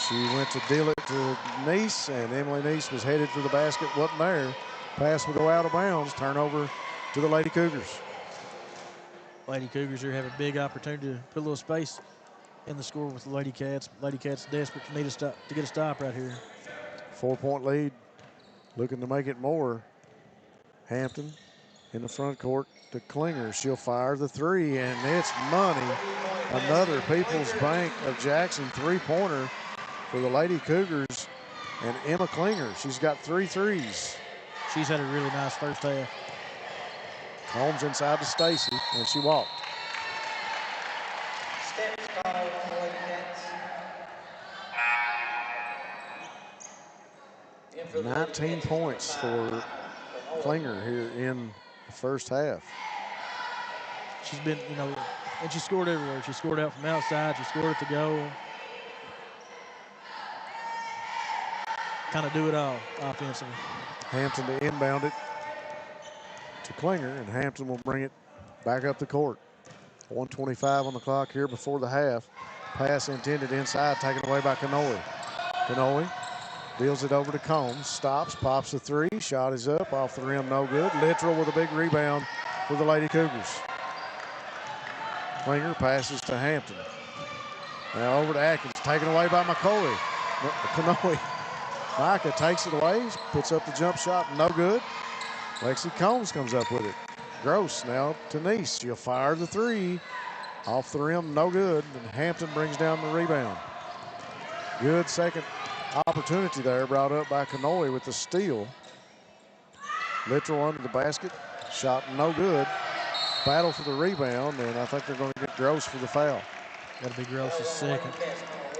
She went to deal it to Neese, and Emily Neese was headed for the basket, wasn't there. Pass will go out of bounds, turnover to the Lady Cougars. Lady Cougars here have a big opportunity to put a little space in the score with the Lady Cats. Lady Cats desperate to get a stop right here. 4-point lead, looking to make it more. Hampton in the front court to Klinger. She'll fire the 3, and it's money. Another Peoples Bank of Jackson 3-pointer for the Lady Cougars, and Emma Klinger. She's got 3 threes. She's had a really nice first half. Holmes inside to Stacy, and she walked. Steps called on the Lady Cats. 19 points for Klinger here in the first half. She's been, you know, and she scored everywhere. She scored out from outside. She scored at the goal. Kind of do it all offensively. Hampton to inbound it to Klinger, and Hampton will bring it back up the court. 1:25 on the clock here before the half. Pass intended inside, taken away by Canoli. Canoli deals it over to Combs, stops, pops the 3. Shot is up, off the rim, no good. Littrell with a big rebound for the Lady Cougars. Klinger passes to Hampton. Now over to Atkins, taken away by McCoy. Canoli. Micah takes it away, puts up the jump shot, no good. Lexi Combs comes up with it. Gross now to Neese. She'll fire the 3. Off the rim, no good. And Hampton brings down the rebound. Good second opportunity there, brought up by Canoli with the steal. Littrell under the basket. Shot no good. battle for the rebound, and I think they're going to get Gross for the foul. That'll be Gross's second.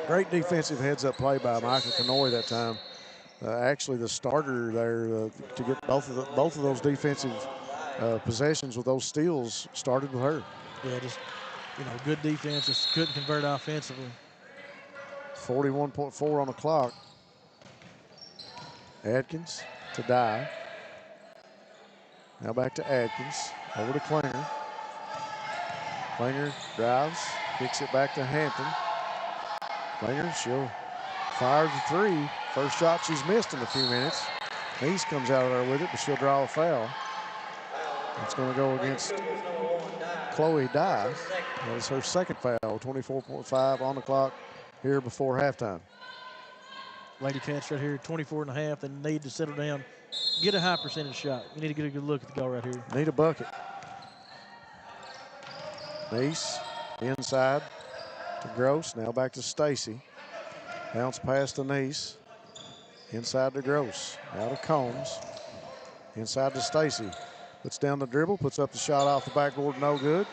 Great defensive heads-up play by Michael Kenoy that time. Actually, the starter there to get both of those defensive possessions with those steals started with her. Yeah, just good defense. Just couldn't convert offensively. 41.4 on the clock. Adkins to Dye. Now back to Adkins. Over to Klinger. Klinger drives, kicks it back to Hampton. Klinger, she'll fire the three. First shot she's missed in a few minutes. Neese comes out of there with it, but she'll draw a foul. It's going to go against Chloe Dye. That is her second foul, 24.5 on the clock here before halftime. Lady Cats right here, 24.5. They need to settle down, get a high percentage shot. You need to get a good look at the goal right here. Need a bucket. Neese inside to Gross. Now back to Stacy. Bounce pass to Neese. Inside to Gross. Out of Combs. Inside to Stacy. Puts down the dribble. Puts up the shot off the backboard. No good.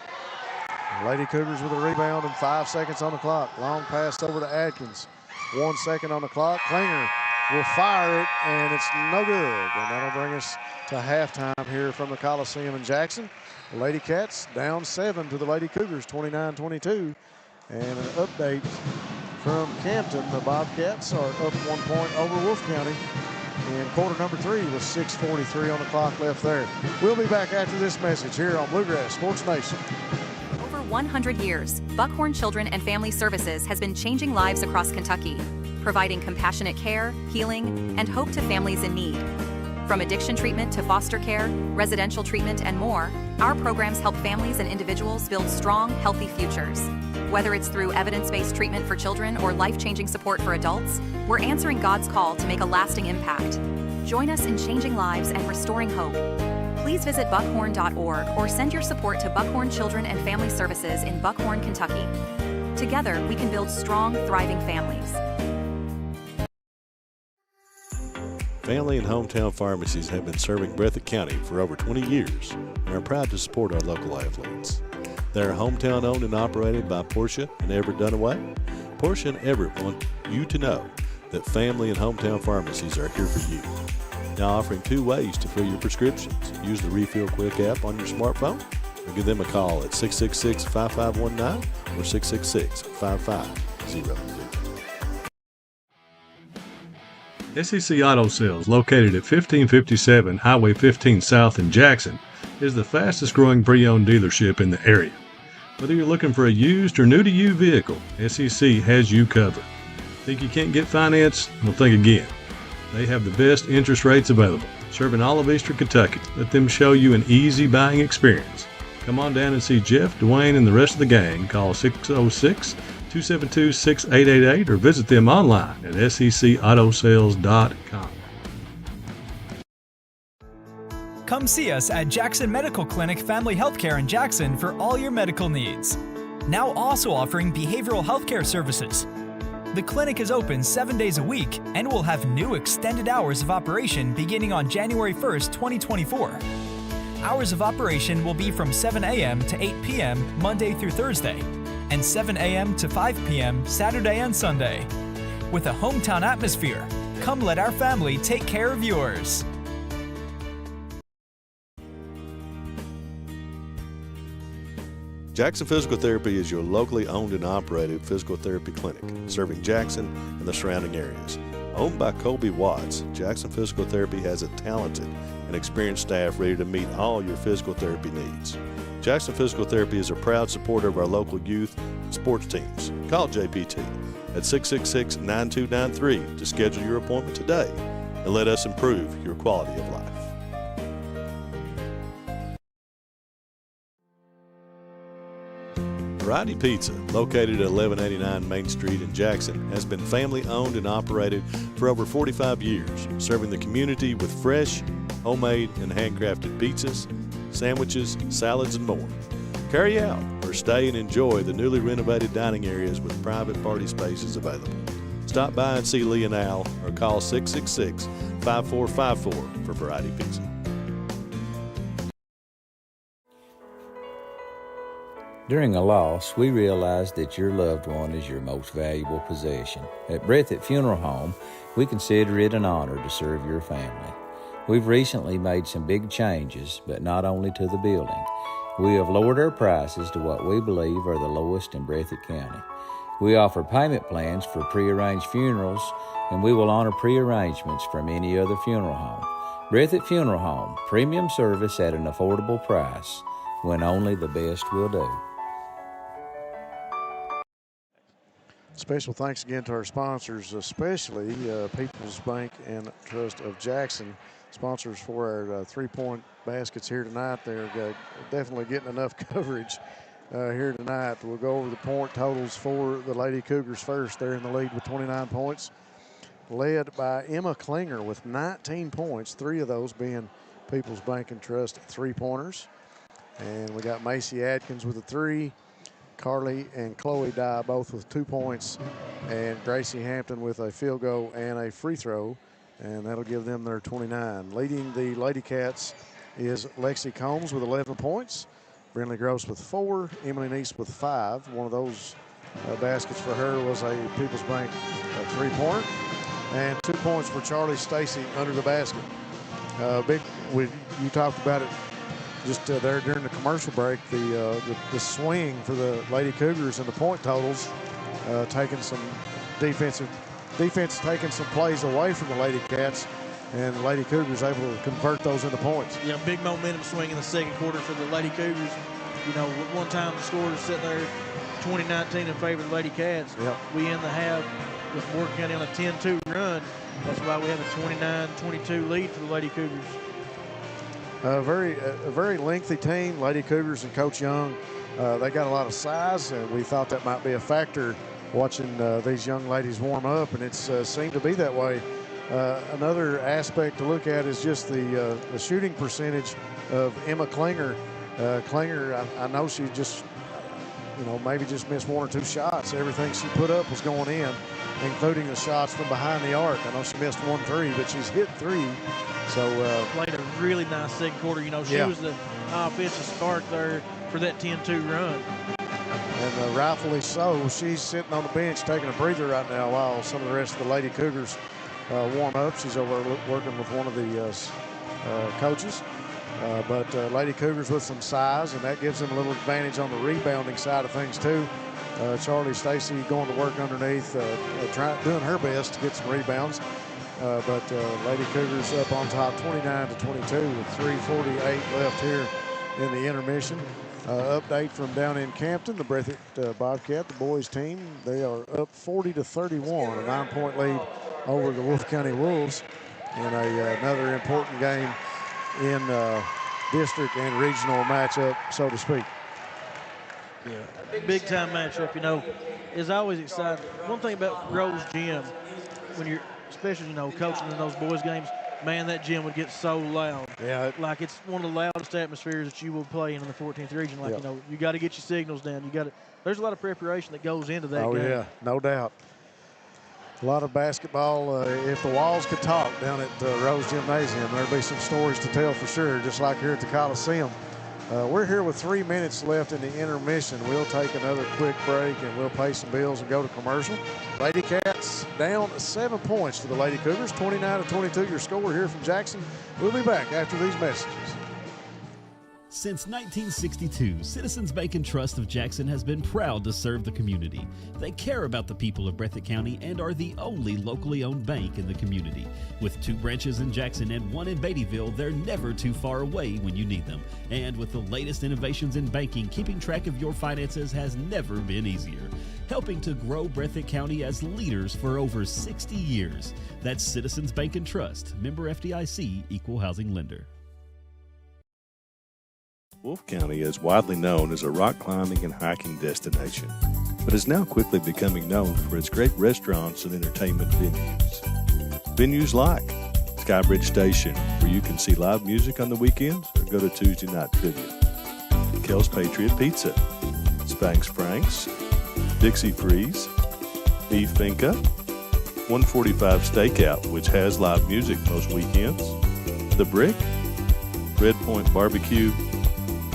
Lady Cougars with a rebound and 5 seconds on the clock. Long pass over to Adkins. 1 second on the clock. Klinger will fire it, and it's no good. And that'll bring us to halftime here from the Coliseum in Jackson. The Lady Cats down 7 to the Lady Cougars, 29-22. And an update from Campton. The Bobcats are up 1 point over Wolfe County. And quarter number 3 with 6:43 on the clock left there. We'll be back after this message here on Bluegrass Sports Nation. Over 100 years, Buckhorn Children and Family Services has been changing lives across Kentucky, providing compassionate care, healing, and hope to families in need. From addiction treatment to foster care, residential treatment, and more, our programs help families and individuals build strong, healthy futures. Whether it's through evidence-based treatment for children or life-changing support for adults, we're answering God's call to make a lasting impact. Join us in changing lives and restoring hope. Please visit buckhorn.org or send your support to Buckhorn Children and Family Services in Buckhorn, Kentucky. Together, we can build strong, thriving families. Family and hometown pharmacies have been serving Breathitt County for over 20 years and are proud to support our local athletes. They are hometown owned and operated by Portia and Everett Dunaway. Portia and Everett want you to know that family and hometown pharmacies are here for you. Now offering 2 ways to fill your prescriptions. Use the Refill Quick app on your smartphone or give them a call at 666-5519 or 666-5500. SEC Auto Sales, located at 1557 Highway 15 South in Jackson, is the fastest growing pre-owned dealership in the area. Whether you're looking for a used or new-to-you vehicle, SEC has you covered. Think you can't get finance? Well, think again. They have the best interest rates available, serving all of Eastern Kentucky. Let them show you an easy buying experience. Come on down and see Jeff, Dwayne, and the rest of the gang. Call 606-272-6888 or visit them online at secautosales.com. Come see us at Jackson Medical Clinic Family Healthcare in Jackson for all your medical needs. Now also offering behavioral healthcare services. The clinic is open 7 days a week and will have new extended hours of operation beginning on January 1st, 2024. Hours of operation will be from 7 a.m. to 8 p.m. Monday through Thursday, and 7 a.m. to 5 p.m. Saturday and Sunday. With a hometown atmosphere, come let our family take care of yours. Jackson Physical Therapy is your locally owned and operated physical therapy clinic, serving Jackson and the surrounding areas. Owned by Colby Watts, Jackson Physical Therapy has a talented and experienced staff ready to meet all your physical therapy needs. Jackson Physical Therapy is a proud supporter of our local youth and sports teams. Call JPT at 666-9293 to schedule your appointment today and let us improve your quality of life. Variety Pizza, located at 1189 Main Street in Jackson, has been family owned and operated for over 45 years, serving the community with fresh, homemade, and handcrafted pizzas, sandwiches, salads, and more. Carry out or stay and enjoy the newly renovated dining areas with private party spaces available. Stop by and see Lee and Al or call 666-5454 for Variety Pizza. During a loss, we realize that your loved one is your most valuable possession. At Breathitt Funeral Home, we consider it an honor to serve your family. We've recently made some big changes, but not only to the building. We have lowered our prices to what we believe are the lowest in Breathitt County. We offer payment plans for prearranged funerals, and we will honor prearrangements from any other funeral home. Breathitt Funeral Home, premium service at an affordable price, when only the best will do. Special thanks again to our sponsors, especially People's Bank and Trust of Jackson, sponsors for our three-point baskets here tonight. They're definitely getting enough coverage here tonight. We'll go over the point totals for the Lady Cougars first. They're in the lead with 29 points, led by Emma Klinger with 19 points, 3 of those being People's Bank and Trust three-pointers. And we got Macy Adkins with a 3, Carly and Chloe Dye both with 2 points, and Gracie Hampton with a field goal and a free throw, and that'll give them their 29. Leading the Lady Cats is Lexi Combs with 11 points, Brinley Gross with 4, Emily Neese with 5. One of those baskets for her was a People's Bank three-pointer, and 2 points for Charlie Stacy under the basket. You talked about it just there during the commercial break, the swing for the Lady Cougars and the point totals, taking some defense taking some plays away from the Lady Cats, and the Lady Cougars able to convert those into points. Yeah, big momentum swing in the second quarter for the Lady Cougars. You know, one time the score was sitting there 20-19 in favor of the Lady Cats. Yep. We end the half with Morgan County on a 10-2 run. That's why we have a 29-22 lead for the Lady Cougars. A very lengthy team, Lady Cougars and Coach Young. They got a lot of size, and we thought that might be a factor watching these young ladies warm up, and it's seemed to be that way. Another aspect to look at is just the shooting percentage of Emma Klinger. I know she just, maybe just missed 1 or 2 shots. Everything she put up was going in, including the shots from behind the arc. I know she missed 1 3, but she's hit 3. So played a really nice second quarter. She was the offensive spark there for that 10-2 run. And rightfully so. She's sitting on the bench taking a breather right now while some of the rest of the Lady Cougars warm up. She's over working with one of the coaches. But Lady Cougars with some size, and that gives them a little advantage on the rebounding side of things too. Charlie Stacy going to work underneath, doing her best to get some rebounds. But Lady Cougars up on top 29-22 with 3:48 left here in the intermission. Update from down in Campton, the Breathitt Bobcat, the boys team, they are up 40-31, a 9-point lead over the Wolfe County Wolves in another important game in district and regional matchup, so to speak. Yeah, big time matchup, is always exciting. One thing about Rose Gym, when you're especially, coaching in those boys games, man, that gym would get so loud. Yeah. Like it's one of the loudest atmospheres that you will play in the 14th region. Like, you got to get your signals down. There's a lot of preparation that goes into that game. Oh, yeah, no doubt. A lot of basketball. If the walls could talk down at Rose Gymnasium, there'd be some stories to tell for sure, just like here at the Coliseum. We're here with 3 minutes left in the intermission. We'll take another quick break, and we'll pay some bills and go to commercial. Lady Cats down 7 points to the Lady Cougars, 29-22 your score here from Jackson. We'll be back after these messages. Since 1962, Citizens Bank and Trust of Jackson has been proud to serve the community. They care about the people of Breathitt County and are the only locally owned bank in the community. With 2 branches in Jackson and 1 in Beattyville, they're never too far away when you need them. And with the latest innovations in banking, keeping track of your finances has never been easier. Helping to grow Breathitt County as leaders for over 60 years. That's Citizens Bank and Trust, member FDIC, equal housing lender. Wolfe County is widely known as a rock climbing and hiking destination, but is now quickly becoming known for its great restaurants and entertainment venues. Venues like Skybridge Station, where you can see live music on the weekends or go to Tuesday night trivia. Kel's Patriot Pizza, Spanx Frank's, Dixie Freeze, Beef Finca, 145 Stakeout, which has live music most weekends, The Brick, Red Point Barbecue,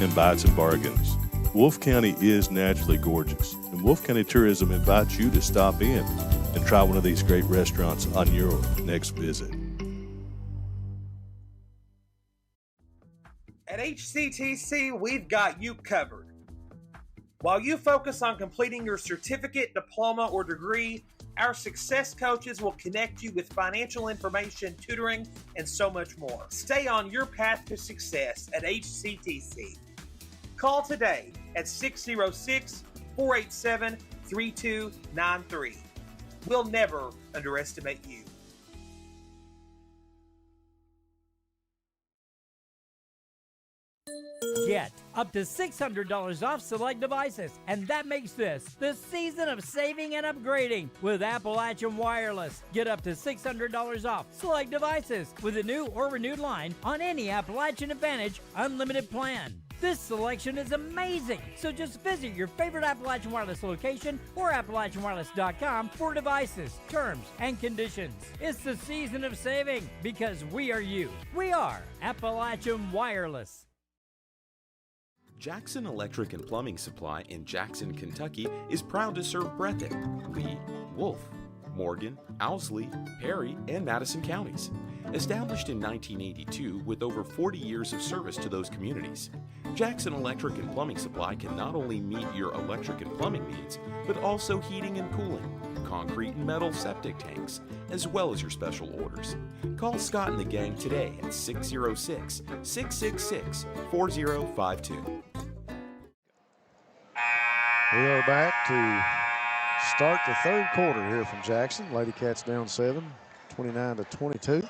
and Bites and Bargains. Wolfe County is naturally gorgeous, and Wolfe County Tourism invites you to stop in and try one of these great restaurants on your next visit. At HCTC, we've got you covered. While you focus on completing your certificate, diploma, or degree, our success coaches will connect you with financial information, tutoring, and so much more. Stay on your path to success at HCTC. Call today at 606-487-3293. We'll never underestimate you. Get up to $600 off select devices, and that makes this the season of saving and upgrading with Appalachian Wireless. Get up to $600 off select devices with a new or renewed line on any Appalachian Advantage unlimited plan. This selection is amazing, so just visit your favorite Appalachian Wireless location or AppalachianWireless.com for devices, terms, and conditions. It's the season of saving because we are you. We are Appalachian Wireless. Jackson Electric and Plumbing Supply in Jackson, Kentucky is proud to serve Breathitt, Lee, Wolfe, Morgan, Owsley, Perry, and Madison counties. Established in 1982 with over 40 years of service to those communities, Jackson Electric and Plumbing Supply can not only meet your electric and plumbing needs, but also heating and cooling, concrete and metal septic tanks, as well as your special orders. Call Scott and the gang today at 606-666-4052. We are back to start the third quarter here from Jackson. Lady Cats down 7, 29-22.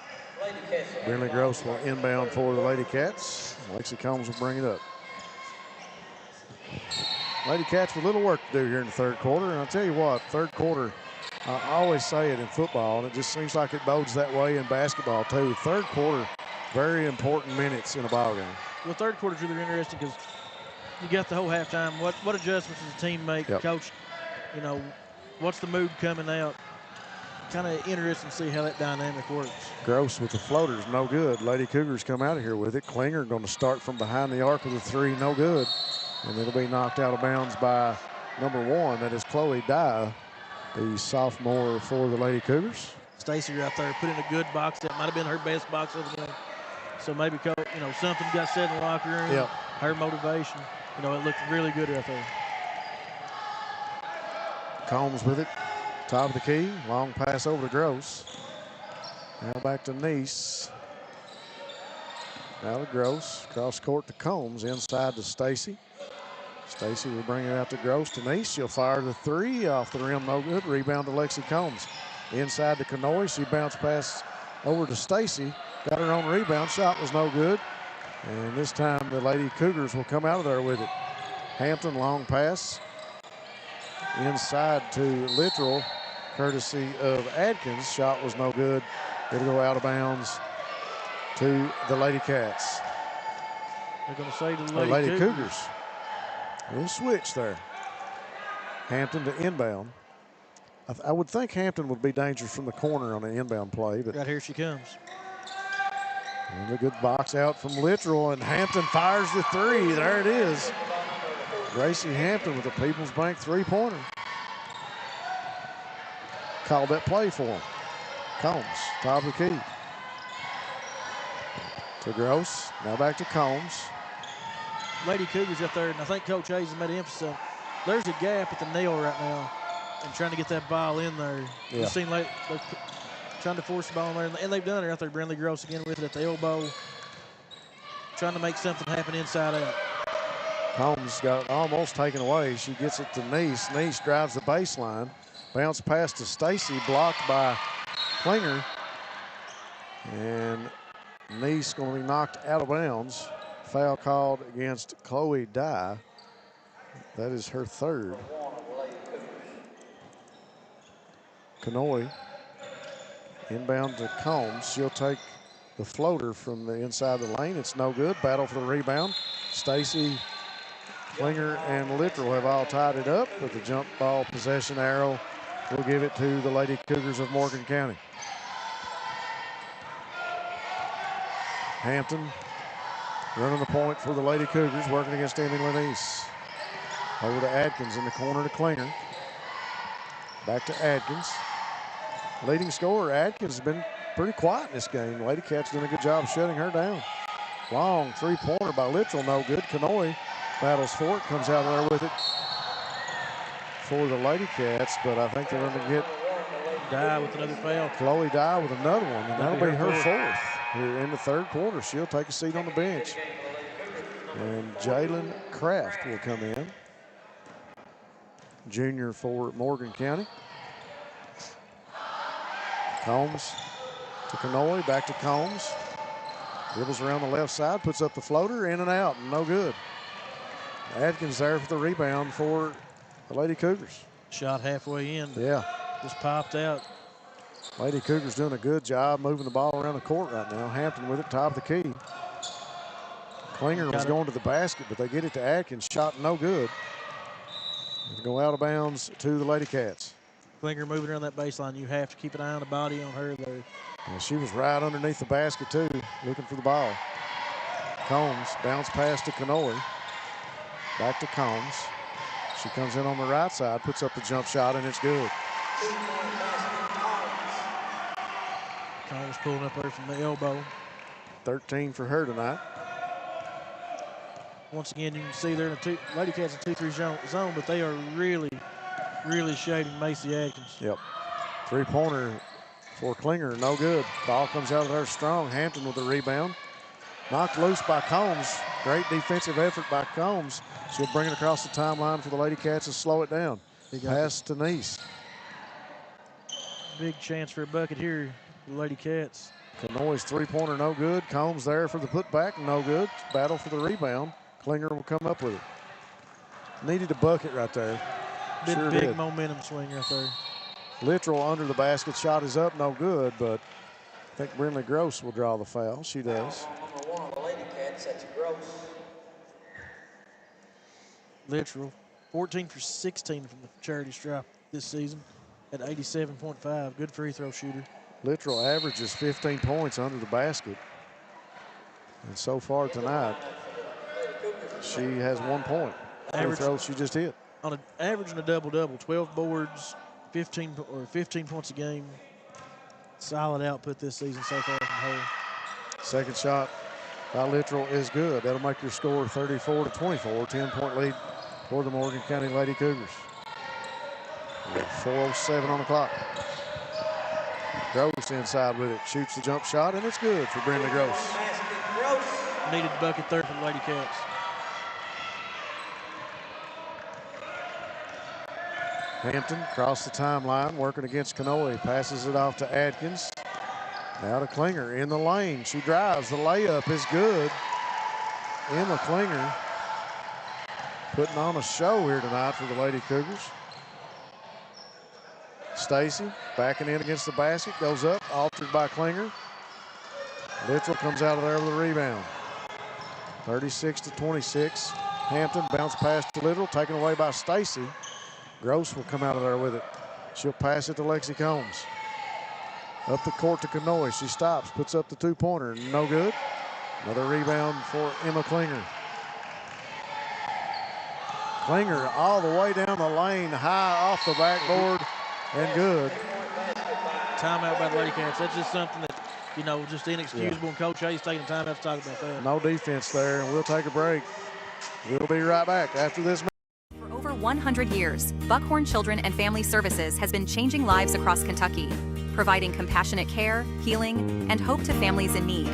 Brinley Gross will inbound for the Lady Cats. Lexi Combs will bring it up. Lady Cats with a little work to do here in the third quarter. And I'll tell you what, third quarter, I always say it in football, and it just seems like it bodes that way in basketball too. Third quarter, very important minutes in a ball game. Well, third quarter is really interesting because you got the whole halftime. What adjustments does the team make? Yep. Coach, you know, what's the mood coming out? Kind of interesting to see how that dynamic works. Gross with the floaters, no good. Lady Cougars come out of here with it. Klinger going to start from behind the arc of the three, no good. And it'll be knocked out of bounds by number 1. That is Chloe Dye, the sophomore for the Lady Cougars. Stacy out there put in a good box. That might have been her best box of the game. So maybe, you know, something got said in the locker room. Yep. Her motivation. You know, it looked really good out there. Combs with it. Top of the key. Long pass over to Gross. Now back to Neese. Now to Gross. Cross court to Combs. Inside to Stacy. Stacy will bring it out to Gross. To Neese. She'll fire the three. Off the rim. No good. Rebound to Lexi Combs. Inside to Kanoy. She bounced pass over to Stacy. Got her own rebound. Shot was no good. And this time the Lady Cougars will come out of there with it. Hampton, long pass. Inside to Littrell, courtesy of Adkins. Shot was no good. It'll go out of bounds to the Lady Cats. They're going to say to the Lady Cougars. A little switch there. Hampton to inbound. I would think Hampton would be dangerous from the corner on an inbound play. But right here she comes. And a good box out from Littrell, and Hampton fires the three. There it is. Gracie Hampton with a People's Bank three-pointer. Called that play for him. Combs, top of the key. To Gross, now back to Combs. Lady Cougars up there, and I think Coach Hayes has made emphasis on. There's a gap at the nail right now, and trying to get that ball in there. Yeah. You've seen they're trying to force the ball in there, and they've done it out there. Brinley Gross again with it at the elbow, trying to make something happen inside out. Combs got it almost taken away. She gets it to Neese. Neese drives the baseline. Bounce pass to Stacy, blocked by Klinger. And Neese going to be knocked out of bounds. Foul called against Chloe Dye. That is her third. Kanoy inbound to Combs. She'll take the floater from the inside the lane. It's no good. Battle for the rebound. Stacy, Klinger, and Littrell have all tied it up, but the jump ball possession arrow will give it to the Lady Cougars of Morgan County. Hampton running the point for the Lady Cougars, working against Emmy Lenise. Over to Adkins in the corner to Klinger. Back to Adkins. Leading scorer, Adkins, has been pretty quiet in this game. Lady Cats doing a good job shutting her down. Long three-pointer by Littrell, no good. Kanoy battles for it, comes out there with it for the Lady Cats, but I think they're going to get Dye with another foul. Chloe Dye with another one, and that'll be her fourth here in the third quarter. She'll take a seat on the bench. And Jalen Kraft will come in, junior for Morgan County. Combs to Kanoy, back to Combs. Dribbles around the left side, puts up the floater, in and out, and no good. Adkins there for the rebound for the Lady Cougars. Shot halfway in. Yeah. Just popped out. Lady Cougars doing a good job moving the ball around the court right now. Hampton with it, top of the key. Klinger was going to the basket, but they get it to Atkins. Shot no good. It'll go out of bounds to the Lady Cats. Klinger moving around that baseline. You have to keep an eye on the body on her there. And she was right underneath the basket, too, looking for the ball. Combs, bounce pass to Kanoy. Back to Combs. She comes in on the right side, puts up the jump shot, and it's good. Combs pulling up her from the elbow. 13 for her tonight. Once again, you can see they're in a Lady Cats in 2-3 zone, but they are really, really shading Macy Atkins. Yep. Three-pointer for Klinger, no good. Ball comes out of there strong. Hampton with the rebound. Knocked loose by Combs. Great defensive effort by Combs. She'll bring it across the timeline for the Lady Cats and slow it down. Pass to Nice. Big chance for a bucket here, the Lady Cats. Kanoy's three-pointer, no good. Combs there for the putback, no good. Battle for the rebound. Klinger will come up with it. Needed a bucket right there. Big momentum swing right there. Littrell under the basket, shot is up, no good, but I think Brinley Gross will draw the foul. She does. Number one, the Lady Cats, that's Gross. Littrell, 14 for 16 from the charity stripe this season at 87.5. Good free throw shooter. Littrell averages 15 points under the basket. And so far tonight, she has 1 point. Free throw she just hit. On an average and a double-double, 12 boards, 15 points a game. Solid output this season so far from her. Second shot by Littrell is good. That'll make your score 34-24. 10-point lead for the Morgan County Lady Cougars. 4:07 on the clock. Gross inside with it. Shoots the jump shot, and it's good for Brenda Gross. Needed bucket third for the Lady Cats. Hampton across the timeline, working against Kanoy. Passes it off to Adkins. Now to Klinger in the lane. She drives. The layup is good. Emma Klinger putting on a show here tonight for the Lady Cougars. Stacy backing in against the basket. Goes up, altered by Klinger. Littrell comes out of there with a rebound. 36-26. Hampton bounce pass to Littrell, taken away by Stacy. Gross will come out of there with it. She'll pass it to Lexi Combs. Up the court to Kanoy. She stops, puts up the two-pointer. No good. Another rebound for Emma Klinger. Klinger all the way down the lane, high off the backboard, and good. Timeout by the Lady Cats. That's just something that, just inexcusable. And Coach Hayes taking time out to talk about that. No defense there, and we'll take a break. We'll be right back after this. For over 100 years, Buckhorn Children and Family Services has been changing lives across Kentucky, providing compassionate care, healing, and hope to families in need.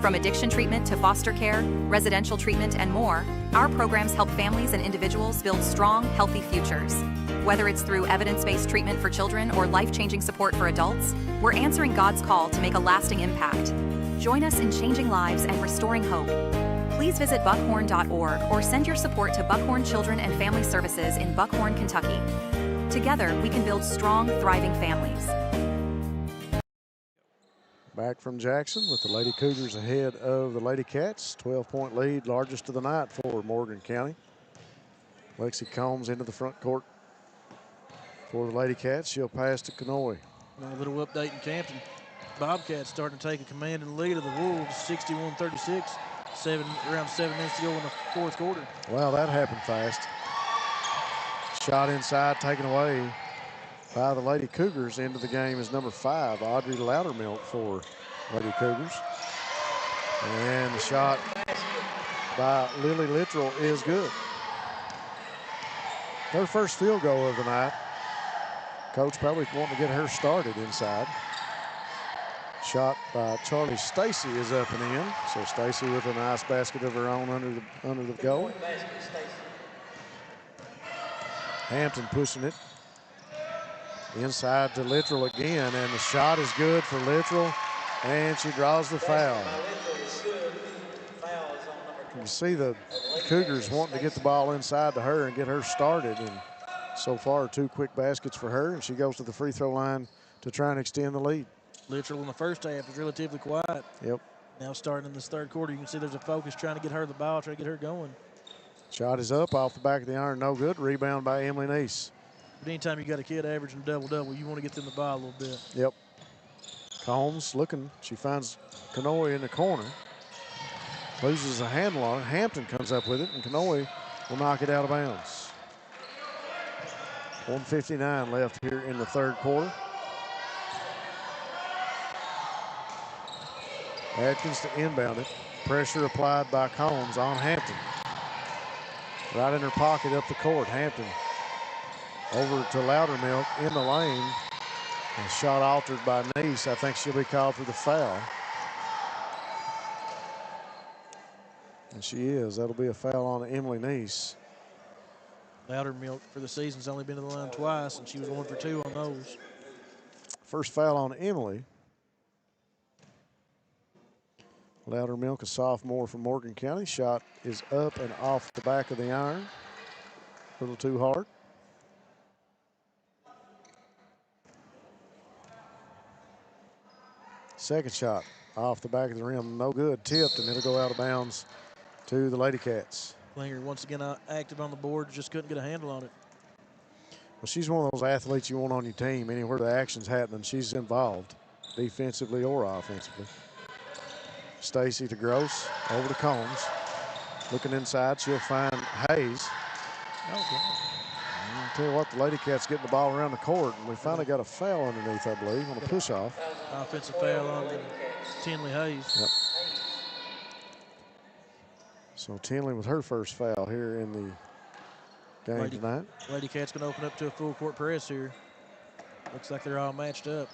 From addiction treatment to foster care, residential treatment, and more, our programs help families and individuals build strong, healthy futures. Whether it's through evidence-based treatment for children or life-changing support for adults, we're answering God's call to make a lasting impact. Join us in changing lives and restoring hope. Please visit buckhorn.org or send your support to Buckhorn Children and Family Services in Buckhorn, Kentucky. Together, we can build strong, thriving families. Back from Jackson with the Lady Cougars ahead of the Lady Cats. 12-point lead, largest of the night for Morgan County. Lexi Combs into the front court for the Lady Cats. She'll pass to Kanoy. A little update in Campton. Bobcats starting to take a command and lead of the Wolves, 61-36. Around 7 minutes to go in the fourth quarter. Wow, that happened fast. Shot inside, taken away by the Lady Cougars. Into the game is number 5, Audrey Loudermilk for Lady Cougars. And the shot by Lily Littrell is good. Their first field goal of the night. Coach probably wanting to get her started inside. Shot by Charlie Stacy is up and in. So Stacy with a nice basket of her own under the goal. Hampton pushing it. Inside to Littrell again, and the shot is good for Littrell, and she draws the foul. You see the Cougars wanting to get the ball inside to her and get her started, and so far 2 quick baskets for her, and she goes to the free throw line to try and extend the lead. Littrell in the first half was relatively quiet. Yep. Now starting in this third quarter, you can see there's a focus trying to get her the ball, trying to get her going. Shot is up off the back of the iron, no good. Rebound by Emily Neese. But anytime you got a kid averaging double-double, you want to get them the ball a little bit. Yep. Combs looking. She finds Kanoe in the corner. Loses a handle on it. Hampton comes up with it, and Kanoe will knock it out of bounds. 1:59 left here in the third quarter. Atkins to inbound it. Pressure applied by Combs on Hampton. Right in her pocket up the court. Hampton over to Loudermilk in the lane. And shot altered by Neese. I think she'll be called for the foul. And she is. That'll be a foul on Emily Neese. Loudermilk for the season's only been to the line twice, and she was 1 for 2 on those. First foul on Emily. Loudermilk, a sophomore from Morgan County. Shot is up and off the back of the iron. A little too hard. Second shot off the back of the rim, no good. Tipped, and it'll go out of bounds to the Lady Cats. Klinger once again active on the board, just couldn't get a handle on it. Well, she's one of those athletes you want on your team. Anywhere the action's happening, she's involved, defensively or offensively. Stacy to Gross, over to Combs. Looking inside, she'll find Hayes. I'll tell you what, the Lady Cats getting the ball around the court, and we finally got a foul underneath, I believe, on a push-off. Offensive foul on Tinley Hayes. Yep. So Tinley with her first foul here in the game tonight. Lady Cats going to open up to a full court press here. Looks like they're all matched up.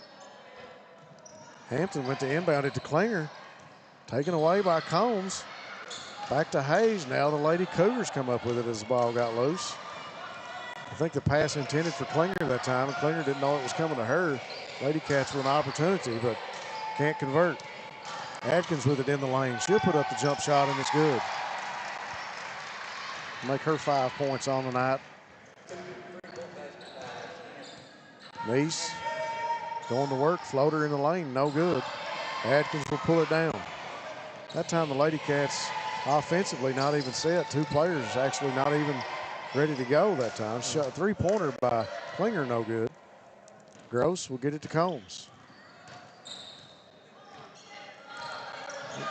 Hampton went to inbound it to Klinger. Taken away by Combs. Back to Hayes. Now the Lady Cougars come up with it as the ball got loose. I think the pass intended for Klinger that time, and Klinger didn't know it was coming to her. Lady Cats with an opportunity, but can't convert. Atkins with it in the lane. She'll put up the jump shot, and it's good. Make her 5 points on the night. Neese going to work. Floater in the lane, no good. Atkins will pull it down. That time the Lady Cats offensively not even set. 2 players actually not even ready to go that time. Shot 3-pointer by Klinger, no good. Gross will get it to Combs.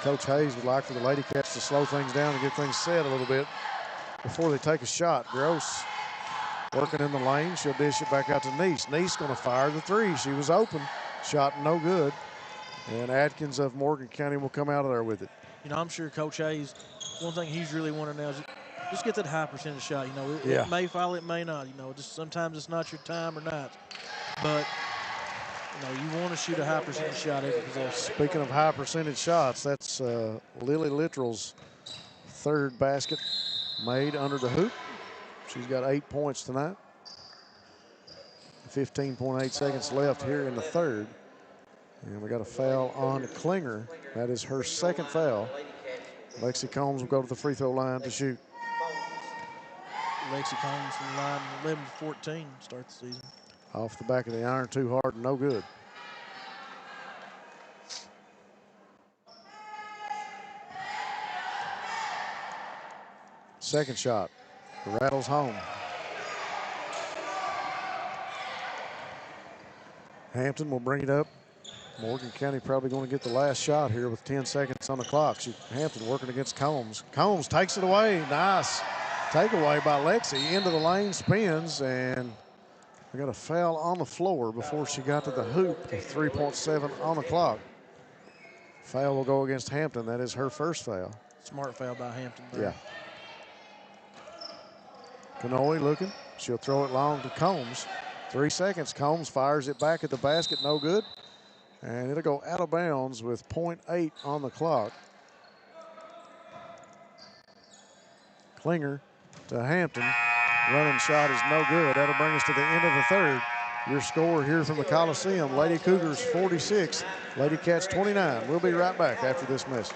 Coach Hayes would like for the Lady Cats to slow things down and get things set a little bit before they take a shot. Gross working in the lane. She'll dish it back out to Neese. Neese going to fire the 3. She was open. Shot no good. And Atkins of Morgan County will come out of there with it. You know, I'm sure Coach Hayes, one thing he's really wanting now is just get that high percentage shot. You know, it may fall, it may not. You know, just sometimes it's not your time or not. But, you know, you want to shoot a high percentage shot every possession. Speaking of high percentage shots, that's Lily Littrell's 3rd basket made under the hoop. She's got 8 points tonight. 15.8 seconds left here in the third. And we got a foul on Klinger. That is her 2nd foul. Lexi Combs will go to the free throw line to shoot. Lexi Combs from the line 11 to 14 start the season. Off the back of the iron, too hard, no good. Second shot, rattles home. Hampton will bring it up. Morgan County probably going to get the last shot here with 10 seconds on the clock. Hampton working against Combs. Combs takes it away. Nice. Takeaway by Lexi into the lane, spins, and we got a foul on the floor before she got to the hoop. 3.7 on the clock. Foul will go against Hampton. That is her first foul. Smart foul by Hampton there. Yeah. Kanoe looking. She'll throw it long to Combs. 3 seconds. Combs fires it back at the basket. No good. And it'll go out of bounds with 0.8 on the clock. Klinger to Hampton. Running shot is no good. That'll bring us to the end of the third. Your score here from the Coliseum, Lady Cougars 46, Lady Cats 29. We'll be right back after this message.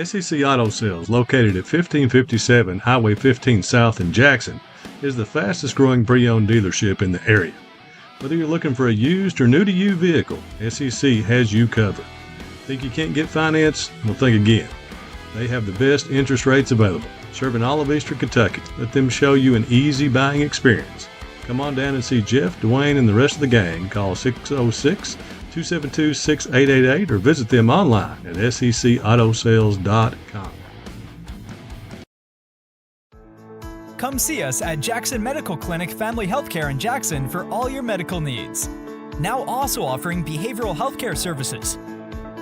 SEC Auto Sales, located at 1557 Highway 15 South in Jackson, is the fastest growing pre-owned dealership in the area. Whether you're looking for a used or new-to-you vehicle, SEC has you covered. Think you can't get finance? Well, think again. They have the best interest rates available, serving all of Eastern Kentucky. Let them show you an easy buying experience. Come on down and see Jeff, Dwayne, and the rest of the gang. Call 606-272-6888 or visit them online at secautosales.com. Come see us at Jackson Medical Clinic Family Healthcare in Jackson for all your medical needs. Now also offering behavioral healthcare services.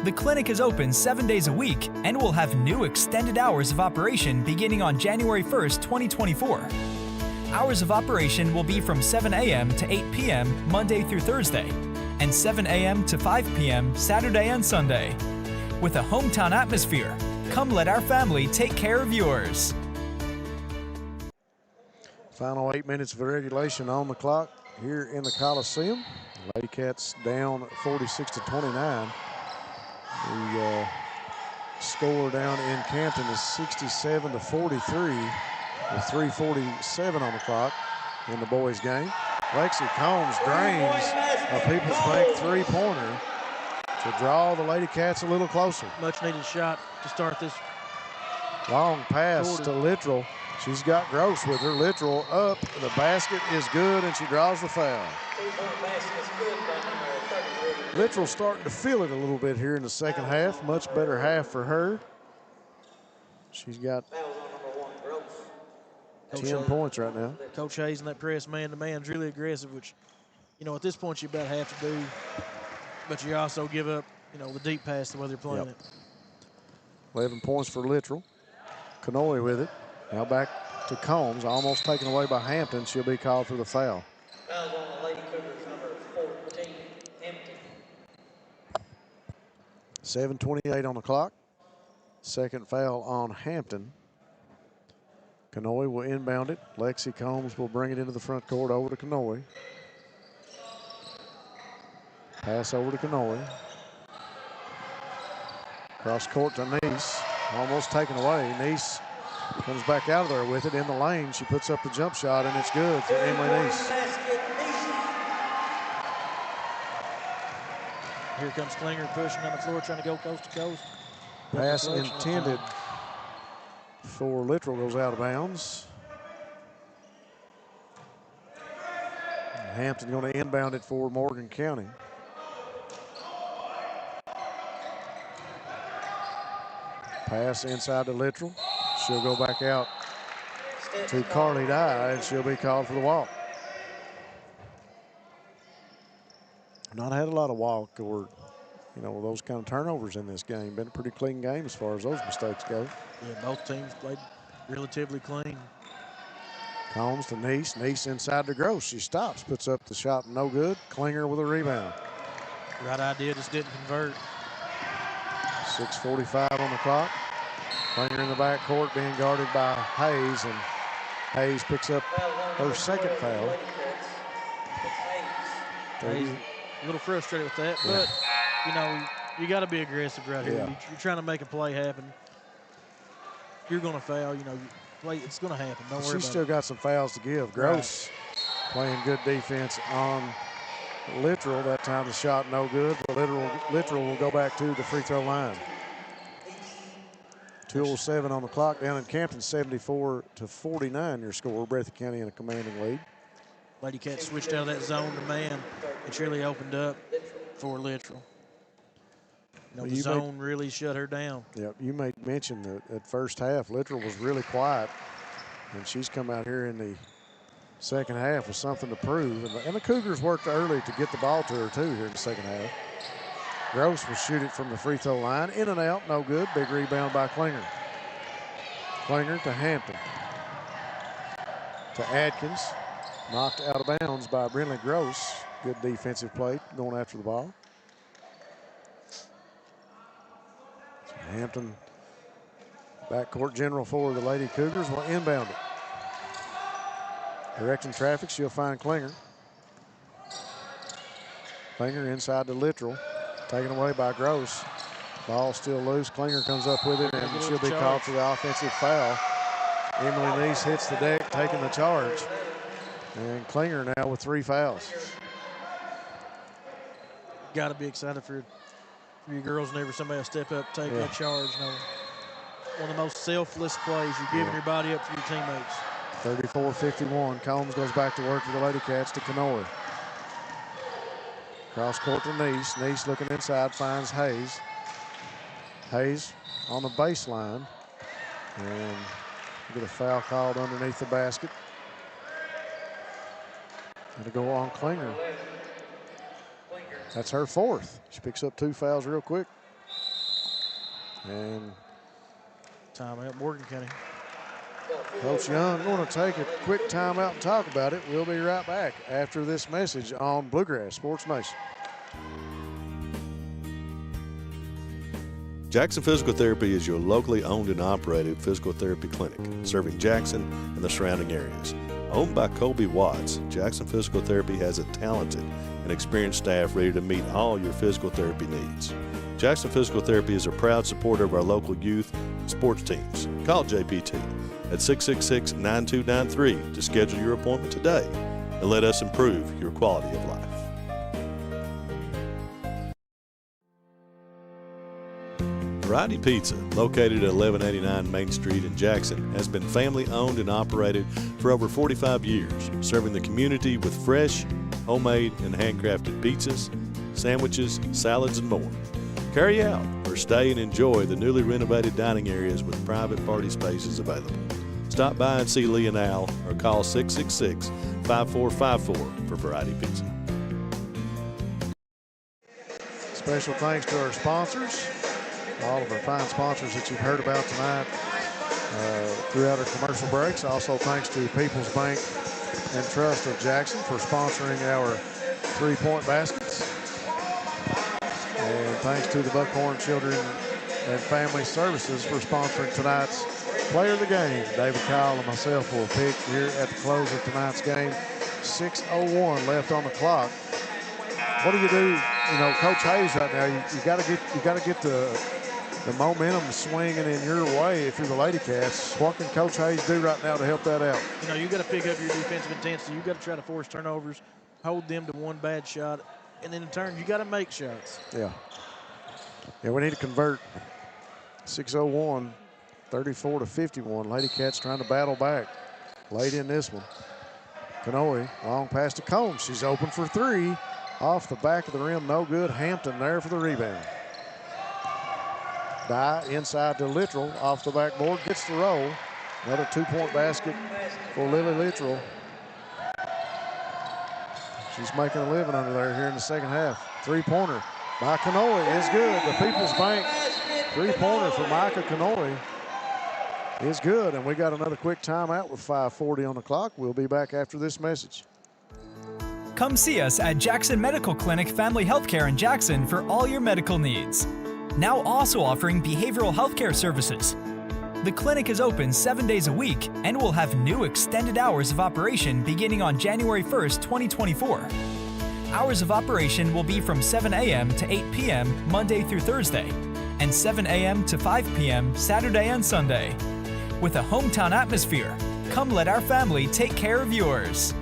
The clinic is open 7 days a week and will have new extended hours of operation beginning on January 1st, 2024. Hours of operation will be from 7 a.m. to 8 p.m. Monday through Thursday, and 7 a.m. to 5 p.m. Saturday and Sunday. With a hometown atmosphere, come let our family take care of yours. Final 8 minutes of regulation on the clock here in the Coliseum. Lady Cats down 46-29. The score down in Campton is 67-43. With 3:47 on the clock in the boys' game. Lexi Combs drains a People's Bank three-pointer to draw the Lady Cats a little closer. Much needed shot to start this. Long pass to Littrell. She's got Gross with her. Littrell up. The basket is good, and she draws the foul. Littrell starting to feel it a little bit here in the second half. Much better half for her. She's got 10 points right now. Coach Hayes and that press man-to-man is really aggressive, which, you know, at this point you about have to do. But you also give up, you know, the deep pass the way they're playing it. 11 points for Littrell. Kanoe with it. Now back to Combs, almost taken away by Hampton. She'll be called for the foul. Foul's on the Lady Cougars, number 14, Hampton. 7:28 on the clock. Second foul on Hampton. Kanoe will inbound it. Lexi Combs will bring it into the front court over to Kanoe. Pass over to Kanoe. Cross court to Neese. Almost taken away. Neese comes back out of there with it in the lane. She puts up the jump shot, and it's good for Emily Neese. Here comes Klinger pushing on the floor, trying to go coast to coast. Pass intended for Littrell goes out of bounds. Hampton going to inbound it for Morgan County. Pass inside to Littrell. She'll go back out to Carly Dye, and she'll be called for the walk. Not had a lot of walk or, you know, those kind of turnovers in this game. Been a pretty clean game as far as those mistakes go. Yeah, both teams played relatively clean. Combs to Neese. Neese inside to Gross. She stops, puts up the shot, no good. Klinger with a rebound. Right idea, just didn't convert. 6:45 on the clock. Klinger in the backcourt being guarded by Hayes, and Hayes picks up her second foul. Hayes a little frustrated with that, but, you know, you got to be aggressive right here. Yeah. You're trying to make a play happen. If you're going to foul, you know, it's going to happen. Don't worry about it. She's still got some fouls to give. Gross playing good defense on Littrell. That time the shot no good, but Littrell will go back to the free throw line. 2:07 on the clock down in Campton, 74-49 your score. Breathitt County in a commanding lead. Lady Cats switched out of that zone to man. It's really opened up for Littrell. The zone really shut her down. Yeah, you may mention that at first half, Littrell was really quiet, and she's come out here in the second half with something to prove. And the Cougars worked early to get the ball to her, too, here in the second half. Gross will shoot it from the free throw line. In and out, no good. Big rebound by Klinger. Klinger to Hampton. To Adkins. Knocked out of bounds by Brindley Gross. Good defensive play going after the ball. So Hampton, backcourt general for the Lady Cougars, will inbound it. Directing traffic, she'll find Klinger. Klinger inside to Littrell. Taken away by Gross. Ball still loose. Klinger comes up with it, and she'll be called for the offensive foul. Emily Neese hits the deck, taking the charge. And Klinger now with 3 fouls. Got to be excited for your girls whenever somebody will step up, take that charge. You know, one of the most selfless plays. You're giving your body up for your teammates. 34-51. Combs goes back to work for the Lady Cats to Kenoy. Cross court to Neese. Neese looking inside, finds Hayes. Hayes on the baseline. And get a foul called underneath the basket. Going to go on Klinger. That's her 4th. She picks up 2 fouls real quick. And timeout, Morgan County. Coach Young going to take a quick timeout and talk about it. We'll be right back after this message on Bluegrass Sports Nation. Jackson Physical Therapy is your locally owned and operated physical therapy clinic, serving Jackson and the surrounding areas. Owned by Colby Watts, Jackson Physical Therapy has a talented and experienced staff ready to meet all your physical therapy needs. Jackson Physical Therapy is a proud supporter of our local youth and sports teams. Call JPT at 666-9293 to schedule your appointment today and let us improve your quality of life. Variety Pizza, located at 1189 Main Street in Jackson, has been family owned and operated for over 45 years, serving the community with fresh, homemade, and handcrafted pizzas, sandwiches, salads, and more. Carry out or stay and enjoy the newly renovated dining areas with private party spaces available. Stop by and see Lee and Al or call 666-5454 for Variety Pizza. Special thanks to our sponsors. All of our fine sponsors that you've heard about tonight throughout our commercial breaks. Also thanks to People's Bank and Trust of Jackson for sponsoring our 3-point baskets. And thanks to the Buckhorn Children and Family Services for sponsoring tonight's Player of the Game. David Kyle and myself will pick here at the close of tonight's game. 6:01 left on the clock. What do? You know, Coach Hayes right now, you got to get the momentum swinging in your way if you're the Lady Cats. What can Coach Hayes do right now to help that out? You know, you got to pick up your defensive intensity. You got to try to force turnovers, hold them to one bad shot, and then in turn, you got to make shots. Yeah, we need to convert. 6:01, 34-51. Lady Cats trying to battle back. Late in this one. Kanoe, long pass to Combs. She's open for 3. Off the back of the rim, no good. Hampton there for the rebound. Dye inside to Littrell, off the backboard, gets the roll. Another 2-point basket for Lily Littrell. She's making a living under there here in the second half. 3-pointer by Kanoe is good. The People's Bank 3-pointer for Micah Kanoe is good. And we got another quick timeout with 5:40 on the clock. We'll be back after this message. Come see us at Jackson Medical Clinic Family Healthcare in Jackson for all your medical needs. Now also offering behavioral health care services. The clinic is open 7 days a week and will have new extended hours of operation beginning on January 1st, 2024. Hours of operation will be from 7 a.m. to 8 p.m. Monday through Thursday, and 7 a.m. to 5 p.m. Saturday and Sunday. With a hometown atmosphere, come let our family take care of yours.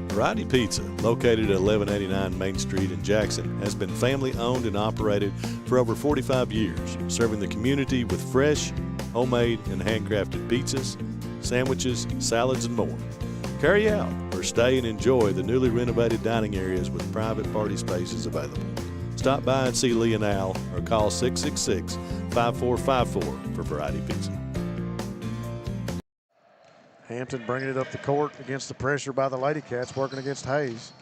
Variety Pizza, located at 1189 Main Street in Jackson, has been family owned and operated for over 45 years, serving the community with fresh, homemade, and handcrafted pizzas, sandwiches, salads, and more. Carry out or stay and enjoy the newly renovated dining areas with private party spaces available. Stop by and see Lee and Al or call 666-5454 for Variety Pizza. Hampton bringing it up the court against the pressure by the Lady Cats, working against Hayes.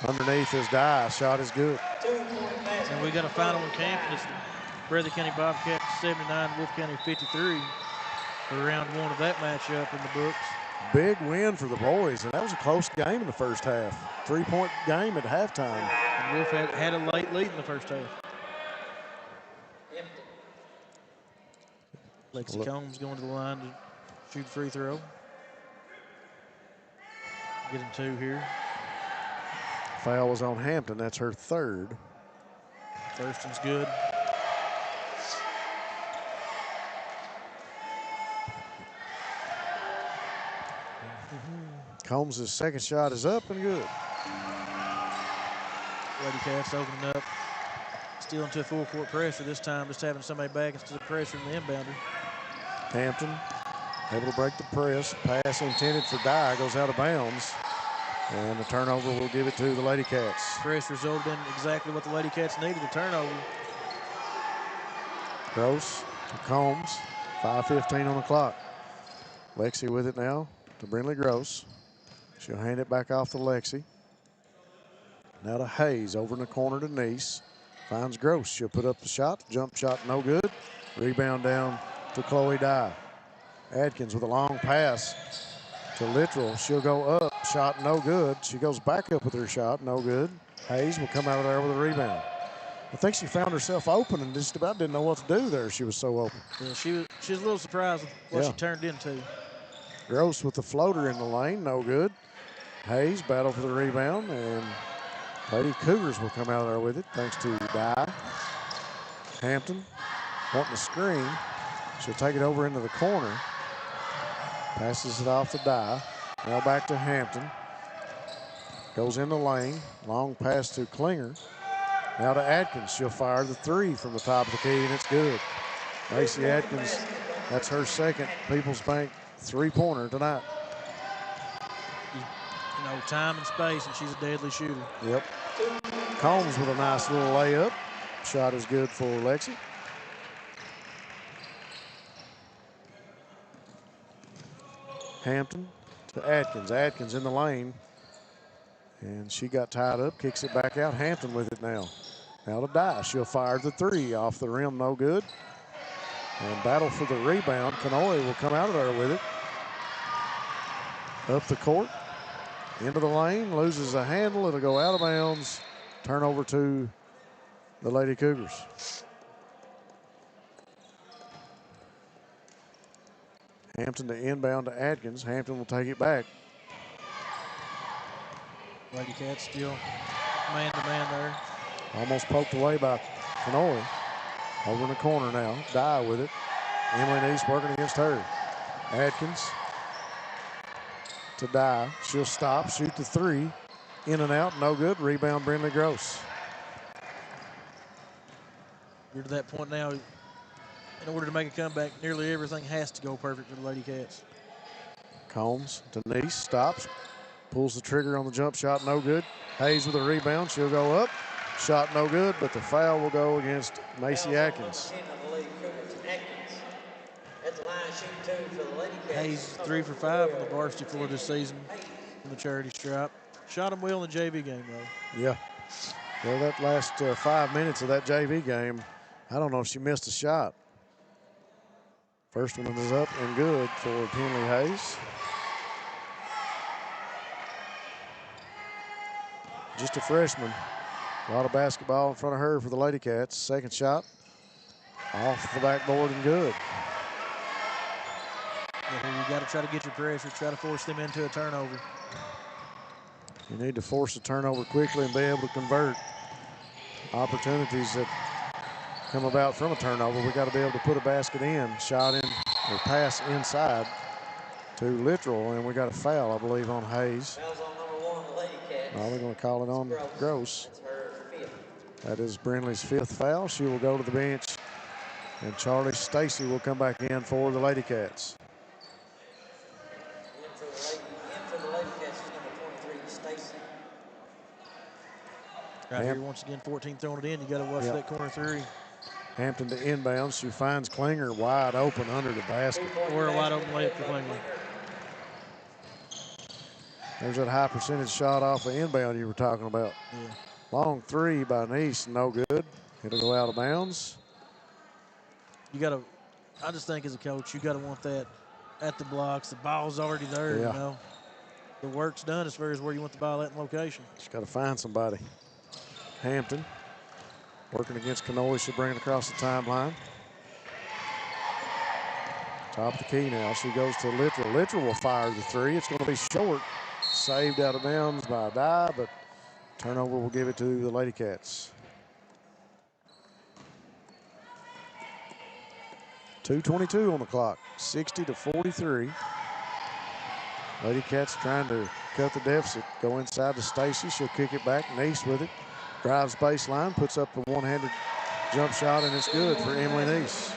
Underneath his die, shot is good. And we got a final in Campton. It's the Breathitt County Bobcats 79, Wolf County 53 for round one of that matchup in the books. Big win for the boys, and that was a close game in the first half. 3-point game at halftime. And Wolf had a late lead in the first half. Lexi Combs going to the line to shoot a free throw. Get him two here. Foul was on Hampton. That's her third. First one's good. Combs' second shot is up and good. Lady Cats opening up. Still into a full court pressure this time, just having somebody back instead of pressuring the inbounder. Hampton able to break the press. Pass intended for Dye goes out of bounds. And the turnover will give it to the Lady Cats. Press resulted in exactly what the Lady Cats needed, a turnover. Gross to Combs. 5:15 on the clock. Lexi with it now to Brindley Gross. She'll hand it back off to Lexi. Now to Hayes over in the corner to Nice. Finds Gross. She'll put up the shot. Jump shot no good. Rebound down to Chloe Dye. Adkins with a long pass to Littrell. She'll go up. Shot no good. She goes back up with her shot. No good. Hayes will come out of there with a rebound. I think she found herself open and just about didn't know what to do there. She was so open. Yeah, she was a little surprised with what she turned into. Gross with the floater in the lane. No good. Hayes battle for the rebound, and Lady Cougars will come out of there with it thanks to Dye. Hampton wanting a screen. She'll take it over into the corner. Passes it off to Dye. Now back to Hampton. Goes in the lane. Long pass to Klinger. Now to Atkins. She'll fire the three from the top of the key, and it's good. Lacey Atkins, that's her second People's Bank three-pointer tonight. You know, time and space, and she's a deadly shooter. Yep. Combs with a nice little layup. Shot is good for Lexi. Hampton to Atkins. Atkins in the lane. And she got tied up, kicks it back out. Hampton with it now. Now to Dye. She'll fire the three off the rim, no good. And battle for the rebound. Kanoe will come out of there with it. Up the court. Into the lane. Loses a handle. It'll go out of bounds. Turnover to the Lady Cougars. Hampton to inbound to Atkins. Hampton will take it back. Lady Cats still man-to-man there. Almost poked away by Kanoe. Over in the corner now. Dye with it. Emily Neese working against her. Atkins to Dye. She'll stop, shoot the three. In and out, no good. Rebound, Brindley Gross. You're to that point now. In order to make a comeback, nearly everything has to go perfect for the Lady Cats. Combs to Neese, stops. Pulls the trigger on the jump shot, no good. Hayes with a rebound, she'll go up. Shot no good, but the foul will go against Macy Atkins. Hayes 3 for 5 on the varsity floor this season from the charity stripe. Shot him well in the JV game, though. Yeah. Well, that last 5 minutes of that JV game, I don't know if she missed a shot. First one is up and good for Penley Hayes. Just a freshman. A lot of basketball in front of her for the Lady Cats. Second shot off the backboard and good. You got to try to get your pressure, try to force them into a turnover. You need to force a turnover quickly and be able to convert opportunities that come about from a turnover. We got to be able to put a basket in, shot in, or pass inside to Littrell, and we got a foul, I believe, on Hayes. Fouls on number 1, the Lady Cats. Now they're going to call it on Gross. That's her 5th. That is Brindley's 5th foul. She will go to the bench, and Charlie Stacy will come back in for the Lady Cats. In for Right here, once again, 14 throwing it in. You got to watch that corner three. Hampton to inbound. She finds Klinger wide open under the basket. Or a wide open layup for Klinger. There's that high percentage shot off the inbound you were talking about. Yeah. Long three by Nice, no good. It'll go out of bounds. You got to, I just think as a coach, you got to want that at the blocks. The ball's already there, Yeah. you know. The work's done as far as where you want the ball at in location. Just got to find somebody. Hampton working against Canoy. She'll bring it across the timeline. Top of the key now. She goes to Littrell. Littrell will fire the three. It's going to be short. Saved out of bounds by Dye, but turnover will give it to the Lady Cats. 2:22 on the clock. 60-43. Lady Cats trying to cut the deficit. Go inside to Stacy. She'll kick it back. Nice with it. Drives baseline. Puts up the one-handed jump shot, and it's good for Emily Nice.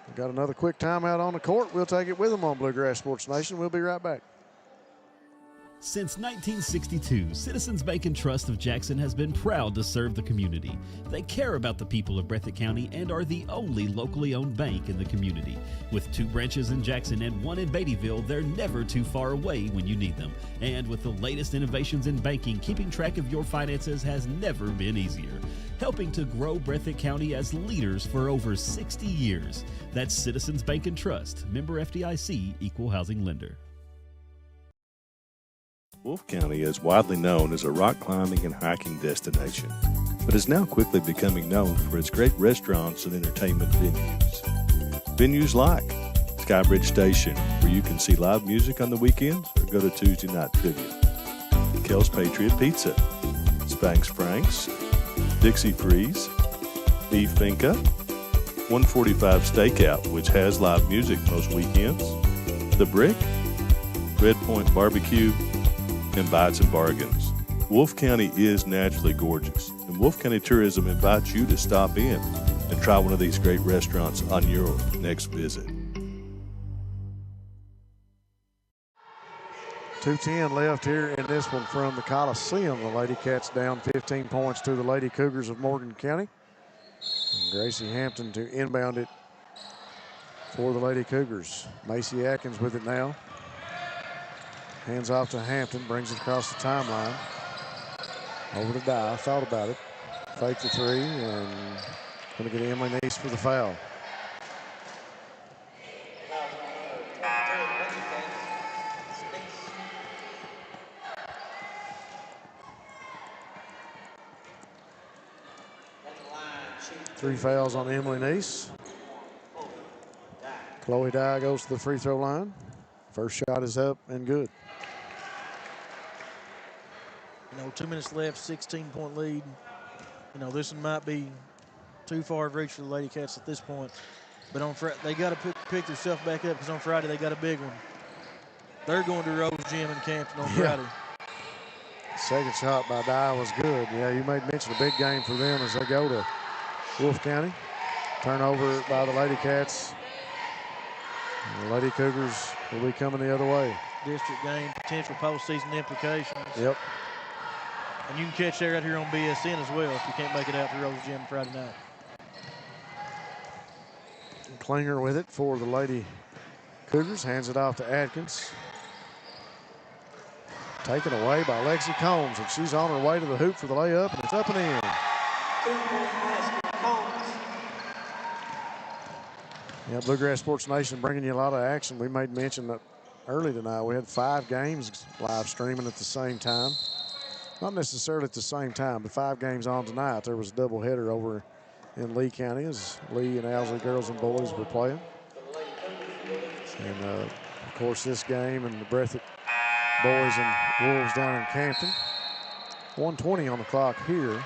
We've got another quick timeout on the court. We'll take it with them on Bluegrass Sports Nation. We'll be right back. Since 1962, Citizens Bank and Trust of Jackson has been proud to serve the community. They care about the people of Breathitt County and are the only locally owned bank in the community. With 2 branches in Jackson and 1 in Beattyville, they're never too far away when you need them. And with the latest innovations in banking, keeping track of your finances has never been easier. Helping to grow Breathitt County as leaders for over 60 years. That's Citizens Bank and Trust, member FDIC, equal housing lender. Wolfe County is widely known as a rock climbing and hiking destination, but is now quickly becoming known for its great restaurants and entertainment venues. Venues like Skybridge Station, where you can see live music on the weekends or go to Tuesday night trivia. Kel's Patriot Pizza, Spanx Frank's, Dixie Freeze, Beef Finca, 145 Stakeout, which has live music most weekends, The Brick, Red Point Barbecue, and Bites and Bargains. Wolfe County is naturally gorgeous, and Wolfe County Tourism invites you to stop in and try one of these great restaurants on your next visit. 2:10 left here in this one from the Coliseum. The Lady Cats down 15 points to the Lady Cougars of Morgan County. And Gracie Hampton to inbound it for the Lady Cougars. Macy Atkins with it now. Hands off to Hampton, brings it across the timeline. Over to Dye, thought about it. Fake the three, and going to get Emily Nice for the foul. Three fouls on Emily Nice. Chloe Dye goes to the free throw line. First shot is up and good. 2 minutes left, 16-point lead. This one might be too far of reach for the Lady Cats at this point. But on Friday, they got to pick themselves back up because on Friday they got a big one. They're going to Rose Gym in Campton on Friday. Second shot by Dye was good. Yeah, you made mention a big game for them as they go to Wolfe County. Turnover by the Lady Cats. And the Lady Cougars will be coming the other way. District game, potential postseason implications. Yep. And you can catch that right here on BSN as well if you can't make it out to Rose Gym Friday night. Klinger with it for the Lady Cougars. Hands it off to Atkins. Taken away by Lexi Combs, and she's on her way to the hoop for the layup, and it's up and in. Yeah, Bluegrass Sports Nation bringing you a lot of action. We made mention that early tonight we had 5 games live streaming at the same time. Not necessarily at the same time, but 5 games on tonight. There was a doubleheader over in Lee County as Lee and Owsley girls and boys were playing. And, of course, this game and the Breathitt boys and Wolves down in Campton. 1:20 on the clock here.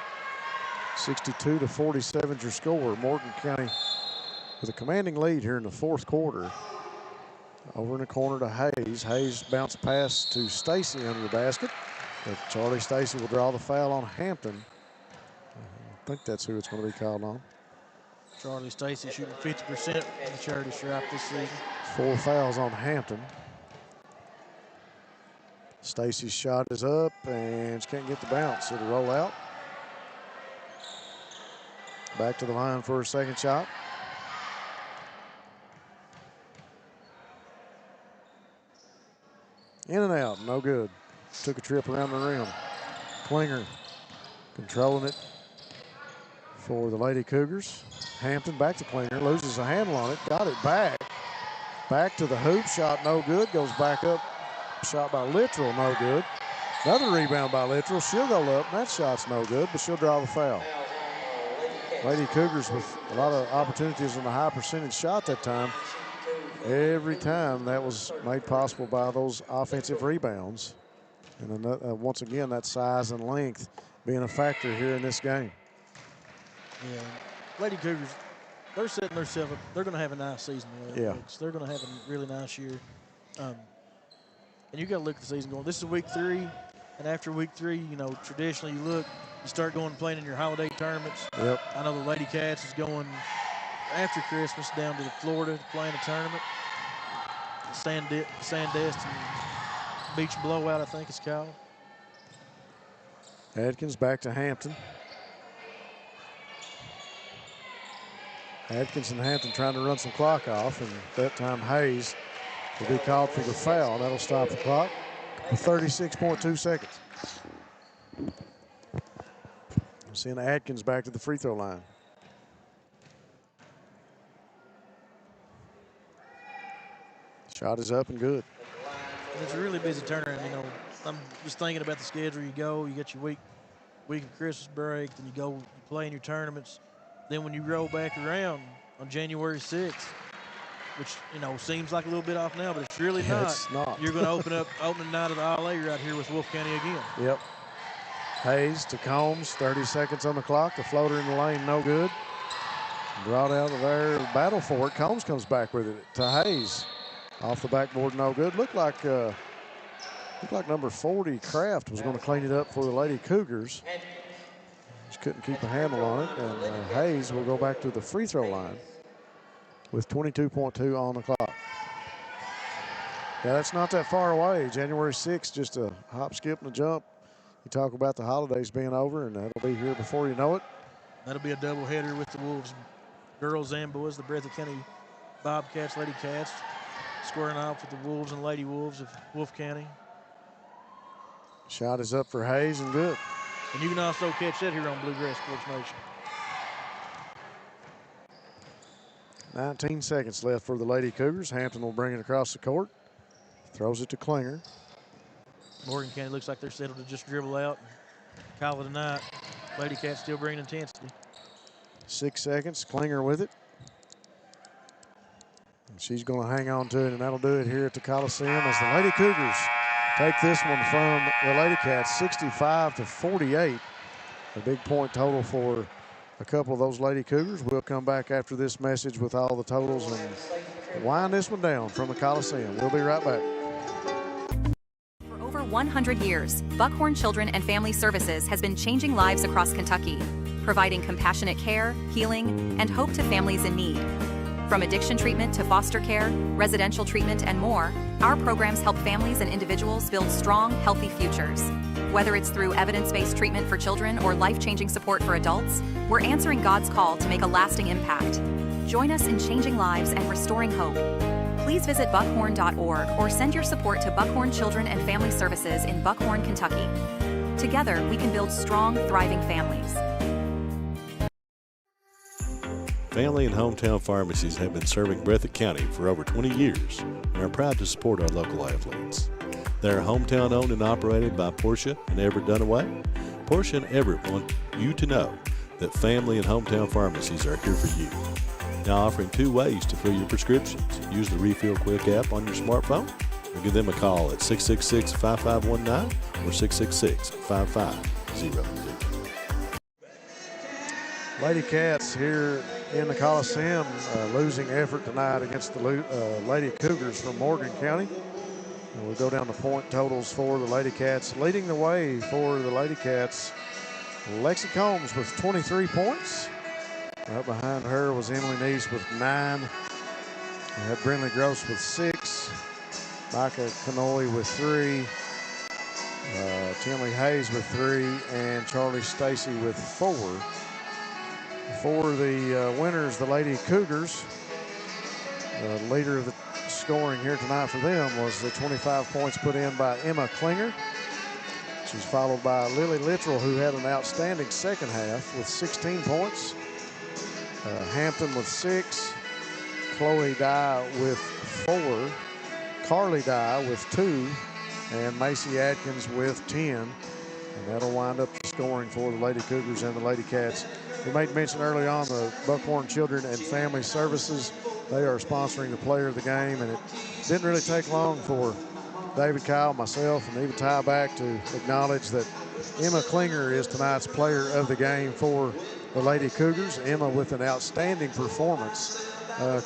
62-47 your score. Morgan County with a commanding lead here in the fourth quarter. Over in the corner to Hayes. Hayes bounce pass to Stacy under the basket. But Charlie Stacy will draw the foul on Hampton. I think that's who it's going to be called on. Charlie Stacy shooting 50% in the charity stripe this season. 4 fouls on Hampton. Stacy's shot is up, and she can't get the bounce. It'll roll out. Back to the line for her second shot. In and out, no good. Took a trip around the rim. Klinger controlling it for the Lady Cougars. Hampton back to Klinger, loses a handle on it, got it back. Back to the hoop, shot no good, goes back up. Shot by Littrell, no good. Another rebound by Littrell, she'll go up, and that shot's no good, but she'll draw the foul. Lady Cougars with a lot of opportunities and a high percentage shot that time. Every time that was made possible by those offensive rebounds. And then, once again, that size and length being a factor here in this game. Yeah, Lady Cougars, they're setting themselves up. They're going to have a nice season. Yeah. They're going to have a really nice year. And you got to look at the season going, this is week 3. And after week 3, you know, traditionally you start going and playing in your holiday tournaments. Yep. I know the Lady Cats is going after Christmas down to Florida to play in a tournament. Sandestin Beach Blowout, I think it's called. Adkins back to Hampton. Adkins and Hampton trying to run some clock off, and that time Hayes will be called for the foul. That'll stop the clock with 36.2 seconds. I'm seeing Adkins back to the free throw line. Shot is up and good. And it's a really busy turnaround. You know, I'm just thinking about the schedule. You get your week of Christmas break, then you play in your tournaments. Then when you roll back around on January 6th, which, you know, seems like a little bit off now, but it's really not. It's not. You're going to open up opening night of the All-A right here with Wolfe County again. Yep. Hayes to Combs, 30 seconds on the clock. The floater in the lane, no good. Brought out of there, battle for it. Combs comes back with it to Hayes. Off the backboard, no good. Looked like number 40, Kraft, was going to clean it up for the Lady Cougars. Just couldn't keep a handle on it, and Hayes will go back to the free throw line with 22.2 on the clock. Yeah, that's not that far away. January 6th, just a hop, skip, and a jump. You talk about the holidays being over, and that'll be here before you know it. That'll be a doubleheader with the Wolves, girls and boys, the Breathitt County Bobcats, Lady Cats, squaring off with the Wolves and Lady Wolves of Wolfe County. Shot is up for Hayes and good. And you can also catch that here on Bluegrass Sports Nation. 19 seconds left for the Lady Cougars. Hampton will bring it across the court. Throws it to Klinger. Morgan County looks like they're settled to just dribble out and call it a night. Lady Cats still bringing intensity. 6 seconds. Klinger with it. And she's going to hang on to it, and that'll do it here at the Coliseum as the Lady Cougars take this one from the Lady Cats, 65-48. A big point total for a couple of those Lady Cougars. We'll come back after this message with all the totals and wind this one down from the Coliseum. We'll be right back. For over 100 years, Buckhorn Children and Family Services has been changing lives across Kentucky, providing compassionate care, healing, and hope to families in need. From addiction treatment to foster care, residential treatment, and more, our programs help families and individuals build strong, healthy futures. Whether it's through evidence-based treatment for children or life-changing support for adults, we're answering God's call to make a lasting impact. Join us in changing lives and restoring hope. Please visit buckhorn.org or send your support to Buckhorn Children and Family Services in Buckhorn, Kentucky. Together, we can build strong, thriving families. Family and hometown pharmacies have been serving Breathitt County for over 20 years and are proud to support our local athletes. They are hometown owned and operated by Portia and Everett Dunaway. Portia and Everett want you to know that family and hometown pharmacies are here for you. Now offering 2 ways to fill your prescriptions. Use the Refill Quick app on your smartphone or give them a call at 666-5519 or 666-5500. Lady Cats here in the Coliseum, losing effort tonight against the Lady Cougars from Morgan County. And we'll go down to point totals for the Lady Cats. Leading the way for the Lady Cats, Lexi Combs with 23 points. Right behind her was Emily Neese with 9. We had Brindley Gross with 6. Micah Canoy with 3. Tinley Hayes with 3, and Charlie Stacy with 4. For the winners, the Lady Cougars, the leader of the scoring here tonight for them was the 25 points put in by Emma Klinger. She's followed by Lily Littrell, who had an outstanding second half with 16 points. Hampton with 6. Chloe Dye with 4. Carly Dye with 2. And Macy Atkins with 10. And that'll wind up the scoring for the Lady Cougars and the Lady Cats. We made mention early on the Buckhorn Children and Family Services. They are sponsoring the player of the game, and it didn't really take long for David Kyle, myself, and even Ty back to acknowledge that Emma Klinger is tonight's player of the game for the Lady Cougars. Emma with an outstanding performance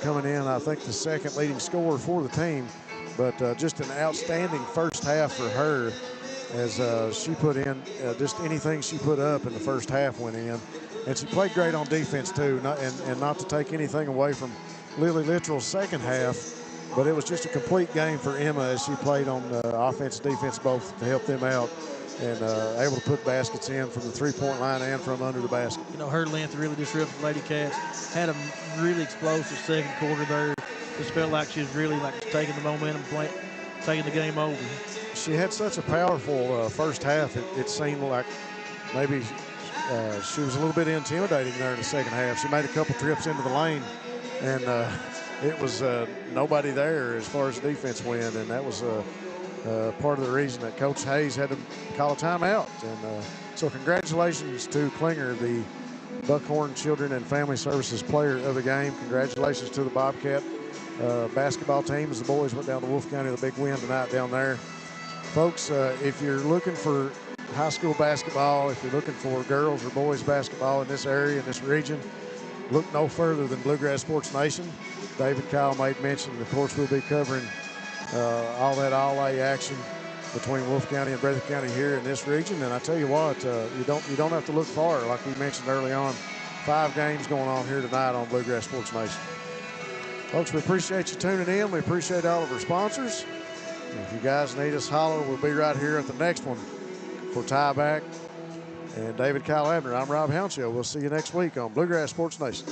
coming in, I think, the second leading scorer for the team, but just an outstanding first half for her as she put in just anything she put up in the first half went in. And she played great on defense, too, and not to take anything away from Lily Littrell's second half, but it was just a complete game for Emma as she played on offense and defense both to help them out and able to put baskets in from the three-point line and from under the basket. You know, her length really disrupted the Lady Cats. Had a really explosive second quarter there. Just felt like she was really taking the momentum, taking the game over. She had such a powerful first half. It seemed like maybe she was a little bit intimidating there in the second half. She made a couple trips into the lane, and it was nobody there as far as the defense went, and that was part of the reason that Coach Hayes had to call a timeout. And so congratulations to Klinger, the Buckhorn Children and Family Services player of the game. Congratulations to the Bobcat basketball team as the boys went down to Wolfe County with a big win tonight down there. Folks, if you're looking for high school basketball, if you're looking for girls or boys basketball in this area, in this region, look no further than Bluegrass Sports Nation. David Kyle made mention, of course, we'll be covering all that all-A action between Wolfe County and Breathitt County here in this region. And I tell you what, you don't have to look far. Like we mentioned early on, 5 games going on here tonight on Bluegrass Sports Nation. Folks, we appreciate you tuning in. We appreciate all of our sponsors. If you guys need us, holler. We'll be right here at the next one. For Ty Back and David Kyle Abner, I'm Rob Hounshill. We'll see you next week on Bluegrass Sports Nation.